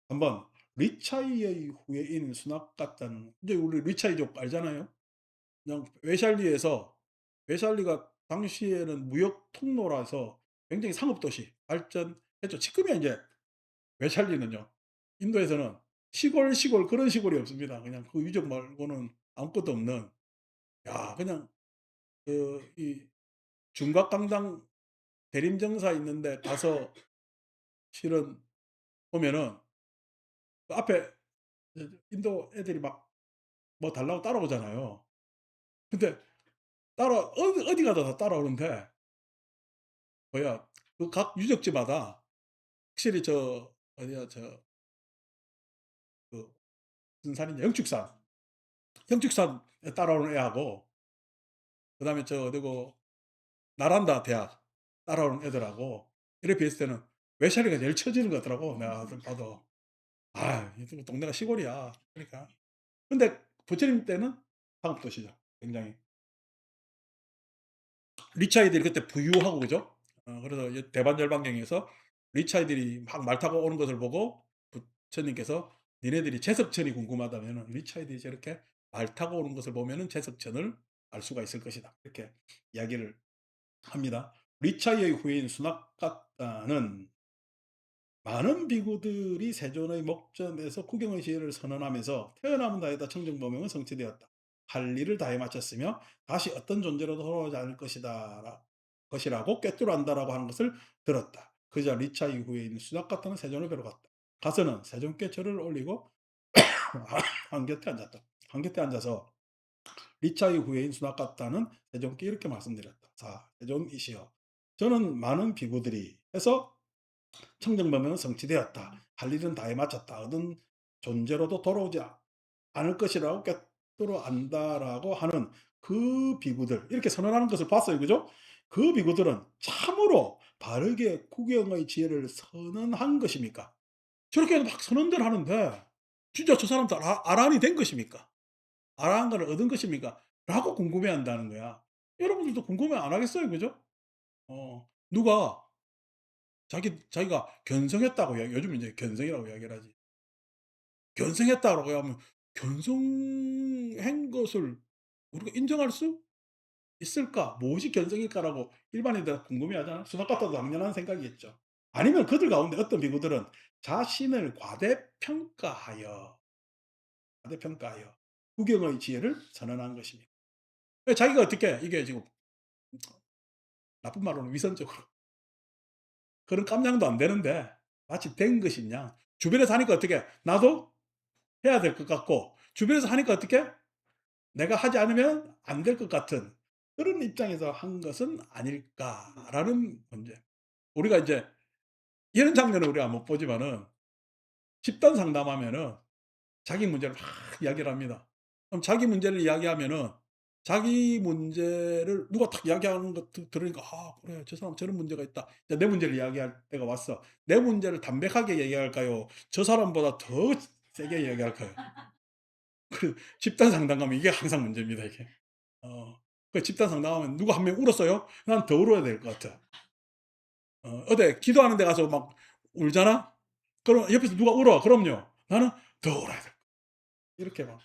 한번 리차이의 후예인 수납 같다는, 이제 우리 리차이족 알잖아요. 그냥 웨샬리가 당시에는 무역 통로라서 굉장히 상업도시 발전했죠. 지금이야 인제 웨샬리는요, 인도에서는 시골 그런 시골이 없습니다. 그냥 그 유적 말고는 아무것도 없는, 야 그냥 이 중각강당 대림정사 있는데 가서 실은 보면은 그 앞에 인도 애들이 막 뭐 달라고 따라오잖아요. 근데 어디 가도 다 따라오는데, 뭐야, 그 각 유적지마다 확실히 어디야 그 무슨 산이냐, 영축산에 따라오는 애하고, 그다음에 어디고 나란다 대학 따라오는 애들하고 이렇게 비했을 때는 외ሻ리가 제일 처지는 것 같더라고, 내가 좀 봐도. 이 동네가 시골이야. 그러니까. 근데 부처님 때는 상업도시죠, 굉장히. 리차이들이 그때 부유하고 그죠? 그래서 이제 대반절반경에서 리차이들이 막 말 타고 오는 것을 보고 부처님께서 "니네들이 제석천이 궁금하다면은 리차이들이 저렇게 말 타고 오는 것을 보면은 제석천을 알 수가 있을 것이다." 이렇게 이야기를 합니다. 리차이의 후예인 수납갔다는 많은 비구들이 세존의 목전에서 국영의 지혜를 선언하면서 태어남은 다했다 청정범용은 성취되었다. 할 일을 다해 마쳤으며 다시 어떤 존재로도 돌아오지 않을 것이라고 꿰뚫어 안다라고 하는 것을 들었다. 그자 리차 이후에 있는 수납 같은 세존을 뵈러 갔다. 가서는 세존께 절을 올리고 한 곁에 앉았다. 한 곁에 앉아서 리차 이후에 인 수납 같다는 세존께 이렇게 말씀드렸다. 자, 세존이시여, 저는 많은 비구들이 해서 청정범위는 성취되었다. 할 일은 다해 마쳤다. 어떤 존재로도 돌아오지 않을 것이라고 꿰뚫어 안다라고 하는 그 비구들, 이렇게 선언하는 것을 봤어요. 그죠? 그 비구들은 참으로 바르게 구경의 지혜를 선언한 것입니까? 저렇게 막 선언들 하는데 진짜 저 사람도 아란이 된 것입니까? 아란가를 얻은 것입니까? 라고 궁금해 한다는 거야. 여러분들도 궁금해 안 하겠어요? 그죠? 누가 자기가 견성했다고 요즘 이제 견성이라고 이야기를 하지. 견성했다라고 하면 견성한 것을 우리가 인정할 수 있을까? 무엇이 견성일까라고 일반인들은 궁금해하잖아. 수학 같아도 당연한 생각이겠죠. 아니면 그들 가운데 어떤 비구들은 자신을 과대평가하여 구경의 지혜를 선언한 것입니다. 자기가 어떻게 이게 지금 나쁜 말로는 위선적으로 그런 깜냥도 안 되는데 마치 된 것이냐. 주변에서 하니까 어떻게 나도 해야 될 것 같고, 주변에서 하니까 어떻게 내가 하지 않으면 안 될 것 같은 그런 입장에서 한 것은 아닐까라는 문제. 우리가 이제 이런 장면을 우리가 못 보지만은 집단 상담하면은 자기 문제를 막 이야기를 합니다. 그럼 자기 문제를 이야기하면은 자기 문제를 누가 탁 이야기하는 거 들으니까 '아 그래. 저 사람 저런 문제가 있다.' 이제 내 문제를 이야기할 때가 왔어. 내 문제를 담백하게 얘기할까요? 저 사람보다 더 세게 이야기할까요? 그 집단 상담 가면 이게 항상 문제입니다, 이게. 그 집단 상담하면 누가 한 명 울었어요? 난 더 울어야 될 것 같아. 어디 기도하는 데 가서 막 울잖아? 그럼 옆에서 누가 울어. 그럼요. 나는 더 울어야 돼. 이렇게 막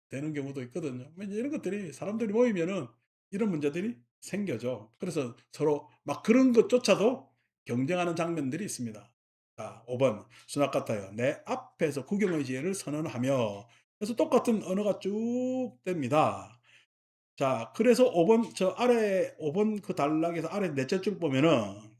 되는 경우도 있거든요. 뭐 이제 이런 것들이 사람들이 모이면은 이런 문제들이 생겨져. 그래서 서로 막 그런 것조차도 경쟁하는 장면들이 있습니다. 자, 5번 수납 같아요. 내 앞에서 국영의 지혜를 선언하며. 그래서 똑같은 언어가 쭉 됩니다. 자, 그래서 5번 저 아래 5번 그 단락에서 아래 넷째 줄 보면은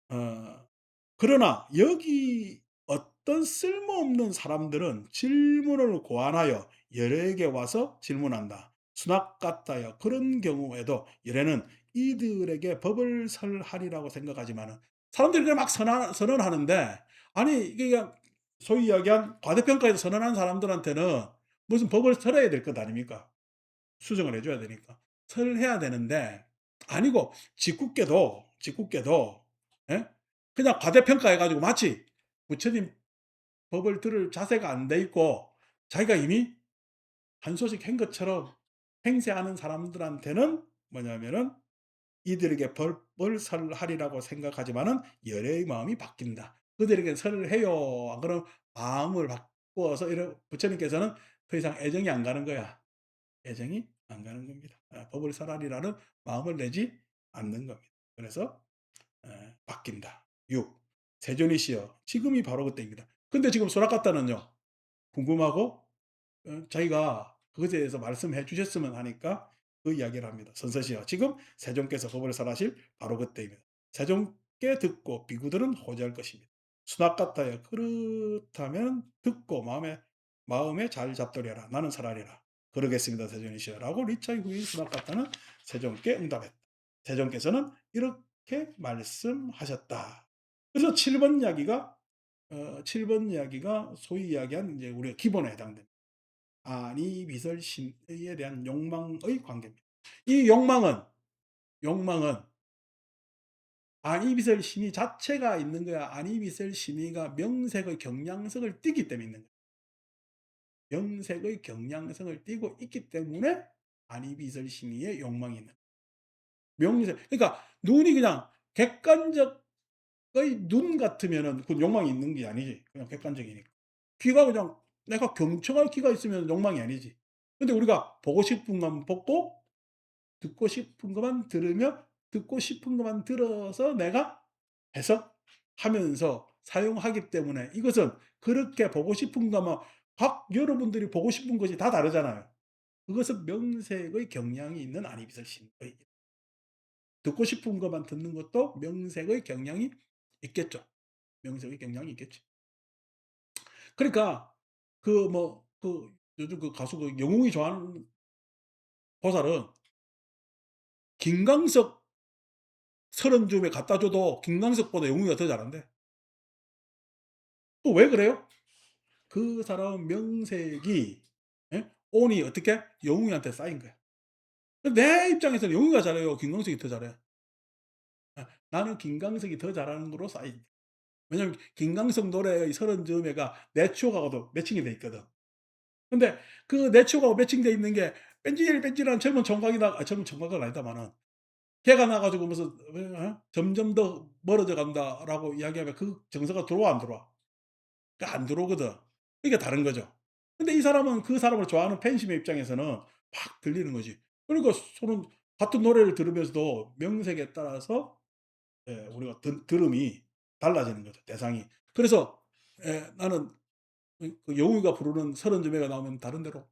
어 그러나 여기 어떤 쓸모없는 사람들은 질문을 고안하여 열에게 와서 질문한다. 수납 같아요. 그런 경우에도 열에는 이들에게 법을 설하리라고 생각하지만은 사람들이 그냥 막 선언하는데, 아니 이게 그냥 소위 이야기한 과대평가에서 선언한 사람들한테는 무슨 법을 설해야 될 것 아닙니까? 수정을 해 줘야 되니까. 설해야 되는데 아니고 짓궂게도 예? 그냥 과대평가해 가지고 마치 부처님 법을 들을 자세가 안 돼 있고 자기가 이미 한 소식 한 것처럼 행세하는 사람들한테는 뭐냐면은 이들에게 법을 설하리라고 생각하지만은 열의 마음이 바뀐다. 그들에게 설을 해요. 안 그러면 마음을 바꾸어서 이런 부처님께서는 더 이상 애정이 안 가는 거야. 애정이 안 가는 겁니다. 법을 설하리라는 마음을 내지 않는 겁니다. 그래서 바뀐다. 6. 세존이시여 지금이 바로 그때입니다. 근데 지금 소라카타는요. 궁금하고 자기가 그것에 대해서 말씀해 주셨으면 하니까 그 이야기를 합니다. 선서시여 지금 세존께서 법을 설하실 바로 그때입니다. 세존께 듣고 비구들은 호지할 것입니다. 수납 같아요. 그렇다면 듣고 마음에 잘 잡더려라. 나는 설하리라. 그러겠습니다. 세존이시여 라고 리차이 후이 수납 같다는 세존께 응답했다. 세존께서는 이렇게 말씀하셨다. 그래서 7번 이야기가 7번 이야기가 소위 이야기한 이제 우리가 기본에 해당됩니다. 아니비설심의에 대한 욕망의 관계입니다. 이 욕망은 아니비설심의 자체가 있는 거야. 아니비설심의가 명색의 경량성을 띠기 때문에 있는 거야. 명색의 경량성을 띠고 있기 때문에 아니비설심의의 욕망이 있는 거야. 명색 그러니까 눈이 그냥 객관적의 눈 같으면은 그 욕망이 있는 게 아니지. 그냥 객관적이니까. 귀가 그냥 내가 경청할 귀가 있으면 욕망이 아니지. 근데 우리가 보고 싶은 것만 보고 듣고 싶은 것만 들으며 듣고 싶은 것만 들어서 내가 해석하면서 사용하기 때문에 이것은 그렇게 보고 싶은 것만 각 여러분들이 보고 싶은 것이 다 다르잖아요. 그것은 명색의 경향이 있는 아니비설신의 듣고 싶은 것만 듣는 것도 명색의 경향이 있겠죠. 명색의 경향이 있겠죠. 그러니까 요즘 그 가수 그 영웅이 좋아하는 보살은 김광석 서른 줌에 갖다 줘도 김광석보다 영웅이가 더 잘한대. 또 왜 그래요? 그 사람 명색이 예? 온이 어떻게 영웅이한테 쌓인 거야. 내 입장에서는 영웅이가 잘해요. 김광석이 더 잘해. 나는 김광석이 더 잘하는 거로 쌓인. 왜냐면 김광석 노래의 서른 즈음에가 내 추억하고도 매칭이 돼 있거든. 근데 그 내 추억하고 매칭돼 있는 게 뺀질뺀질한 젊은 총각은 아니다마는 걔가 나와 가지고 무슨 "점점 더 멀어져 간다."라고 이야기하면 그 정서가 들어와 안 들어와? 그러니까 안 들어오거든. 이게 다른 거죠. 근데 이 사람은 그 사람을 좋아하는 팬심의 입장에서는 막 들리는 거지. 그러니까 서로 같은 노래를 들으면서도 명색에 따라서 우리가 들음이 달라지는 거죠, 대상이. 그래서 나는 그 영웅이가 부르는 서른 즈음에가 나오면 다른 데로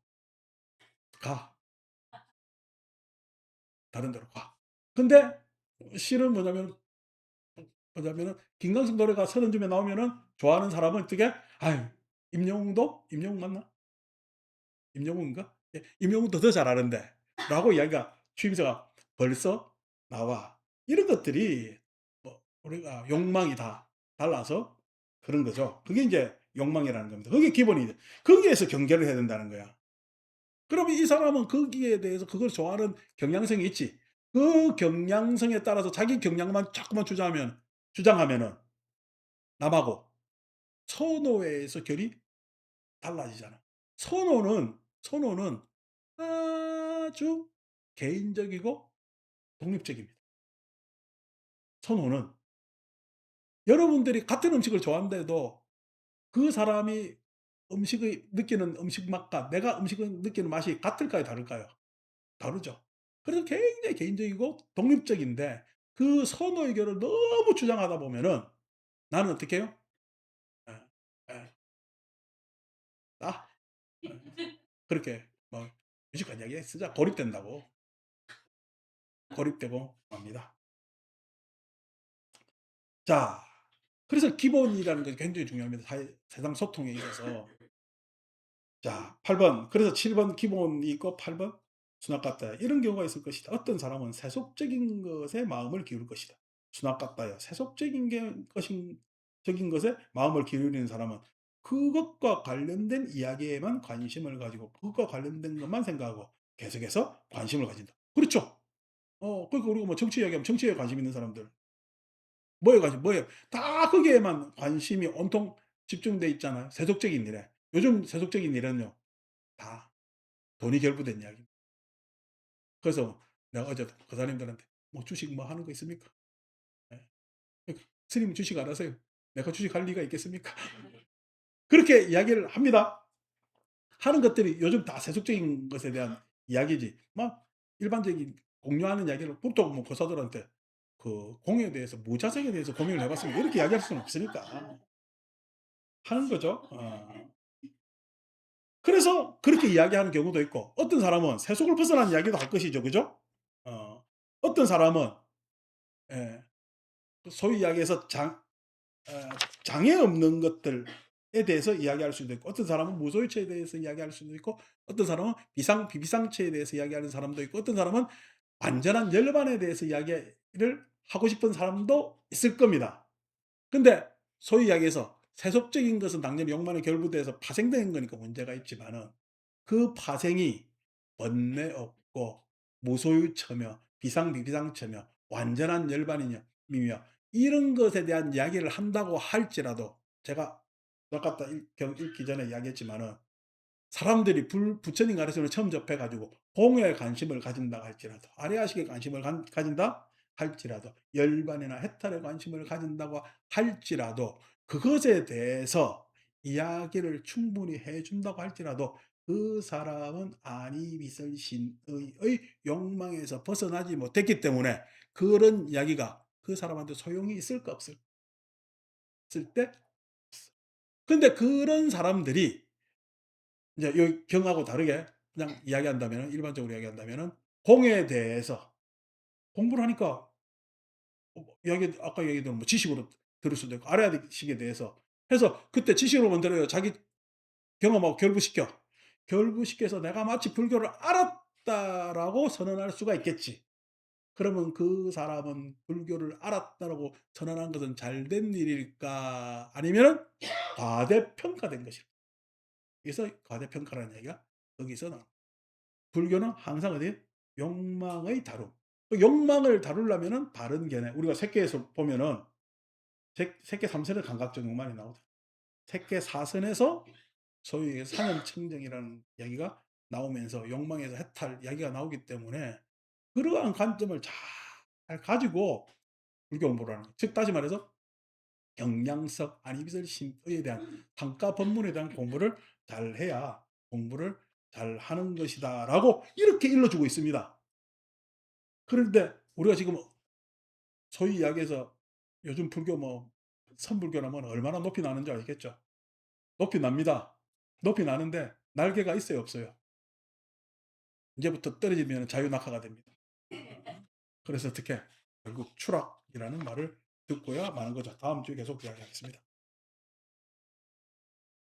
가. 다른 데로 가. 근데 실은 뭐냐면은 김광석 노래가 서른 즈음에 나오면은 좋아하는 사람은 어떻게 아유 임영웅도 임영웅 맞나? 임영웅인가? 예. 임영웅도 더 잘하는데 라고 이야기가 추임새가 벌써 나와. 이런 것들이 뭐 우리가 욕망이 다 달라서 그런 거죠. 그게 인제 욕망이라는 겁니다. 그게 기본이죠. 거기에서 경계를 해야 된다는 거야. 그러면 이 사람은 거기에 대해서 그걸 좋아하는 경향성이 있지. 그 경향성에 따라서 자기 경향만 자꾸만 주장하면은 남하고 선호에서 결이 달라지잖아. 선호는 아주 개인적이고 독립적입니다. 선호는 여러분들이 같은 음식을 좋아하는데도 그 사람이 음식의 느끼는 음식 맛과 내가 음식을 느끼는 맛이 같을까요, 다를까요? 다르죠. 그래서 굉장히 개인적이고 독립적인데 그 선의견을 너무 주장하다 보면은 나는 어떻게 해요? 예. 예. 아 그렇게 뭐 유식한 이야기 쓰자 고립된다고. 고립되고 맙니다. 자 그래서 기본이라는 것이 굉장히 중요합니다. 세상 소통에 있어서. 자 8번 그래서 7번 기본이 있고 8번 순학 같다. 이런 경우가 있을 것이다. 어떤 사람은 세속적인 것에 마음을 기울일 것이다. 순학 같다요. 세속적인 게 것인 적인 것에 마음을 기울이는 사람은 그것과 관련된 이야기에만 관심을 가지고 그것과 관련된 것만 생각하고 계속해서 관심을 가진다. 그렇죠. 그러니까 우리가 뭐 정치 이야기하면 정치에 관심 있는 사람들 뭐에 관심 뭐에 다 거기에만 관심이 온통 집중돼 있잖아요. 세속적인 일에. 요즘 세속적인 일은요. 다 돈이 결부된 이야기입니다. 그래서 내가 어제 거사님들한테 "뭐 주식 뭐 하는 거 있습니까?" 예. 그러니까 "스님 주식 안 하세요." "내가 주식할 리가 있겠습니까?" 그렇게 이야기를 합니다. 하는 것들이 요즘 다 세속적인 것에 대한 이야기지 막 일반적인 공유하는 이야기를 보통 뭐 거사들한테 그 공에 대해서 무자색에 대해서 고민을 해 봤습니다. 이렇게 이야기할 수는 없으니까 하는 거죠. 그래서 그렇게 이야기하는 경우도 있고 어떤 사람은 세속을 벗어난 이야기도 할 것이죠. 그죠? 어떤 사람은 예 소위 이야기해서 어 장애 없는 것들에 대해서 이야기할 수도 있고 어떤 사람은 무소유체에 대해서 이야기할 수도 있고 어떤 사람은 비비상체에 대해서 이야기하는 사람도 있고 어떤 사람은 완전한 열반에 대해서 이야기를 하고 싶은 사람도 있을 겁니다. 근데 소위 이야기해서 세속적인 것은 당연히 욕망에 결부돼서 파생된 거니까 문제가 있지만은 그 파생이 번뇌 없고 무소유처며 비상비비상처며 완전한 열반이며 이런 것에 대한 이야기를 한다고 할지라도 제가 아까 읽기 전에 이야기했지만은 사람들이 부처님 가르침을 처음 접해 가지고 공에 관심을 가진다 할지라도 아리아식에 관심을 가진다 할지라도 열반이나 해탈에 관심을 가진다고 할지라도 그것에 대해서 이야기를 충분히 해 준다고 할지라도 그 사람은 아니비설신의의 욕망에서 벗어나지 못했기 때문에 그런 이야기가 그 사람한테 소용이 있을까 없을 때 근데 그런 사람들이 이제 요 경하고 다르게 그냥 이야기한다면은 일반적으로 이야기한다면은 공에 대해서 공부를 하니까 이야기 아까 얘기했던 뭐 지식으로 들을 수도 있고 아래아식에 대해서 해서 그때 지식으로만 들어요. 자기 경험하고 결부시켜. 결부시켜서 '내가 마치 불교를 알았다.'라고 선언할 수가 있겠지. 그러면 그 사람은 불교를 알았다라고 선언한 것은 잘된 일일까? 아니면은 과대평가된 것일까? 그래서 과대평가라는 얘기가 여기서 나옵니다. 불교는 항상 어디 욕망의 다룸. 그 욕망을 다루려면은 바른 견해. 우리가 색계에서 보면은 색계 삼선의 감각적 욕망이 나오잖아요. 색계 사선에서 소위 사념청정이라는 이야기가 나오면서 욕망에서 해탈 이야기가 나오기 때문에 그러한 관점을 잘 가지고 불교 공부를 하는 거예요. 즉 다시 말해서 경량석 아니비설 신의에 대한 tan가 법문에 대한 공부를 잘해야 공부를 잘하는 것이다라고 이렇게 일러주고 있습니다. 그런데 우리가 지금 소위 이야기해서 요즘 불교 뭐 선불교라면 얼마나 높이 나는지 알겠죠? 높이 납니다. 높이 나는데 날개가 있어요, 없어요? 이제부터 떨어지면 자유낙하가 됩니다. 그래서 어떻게 결국 추락이라는 말을 듣고야 마는 거죠. 다음 주에 계속 이야기하겠습니다.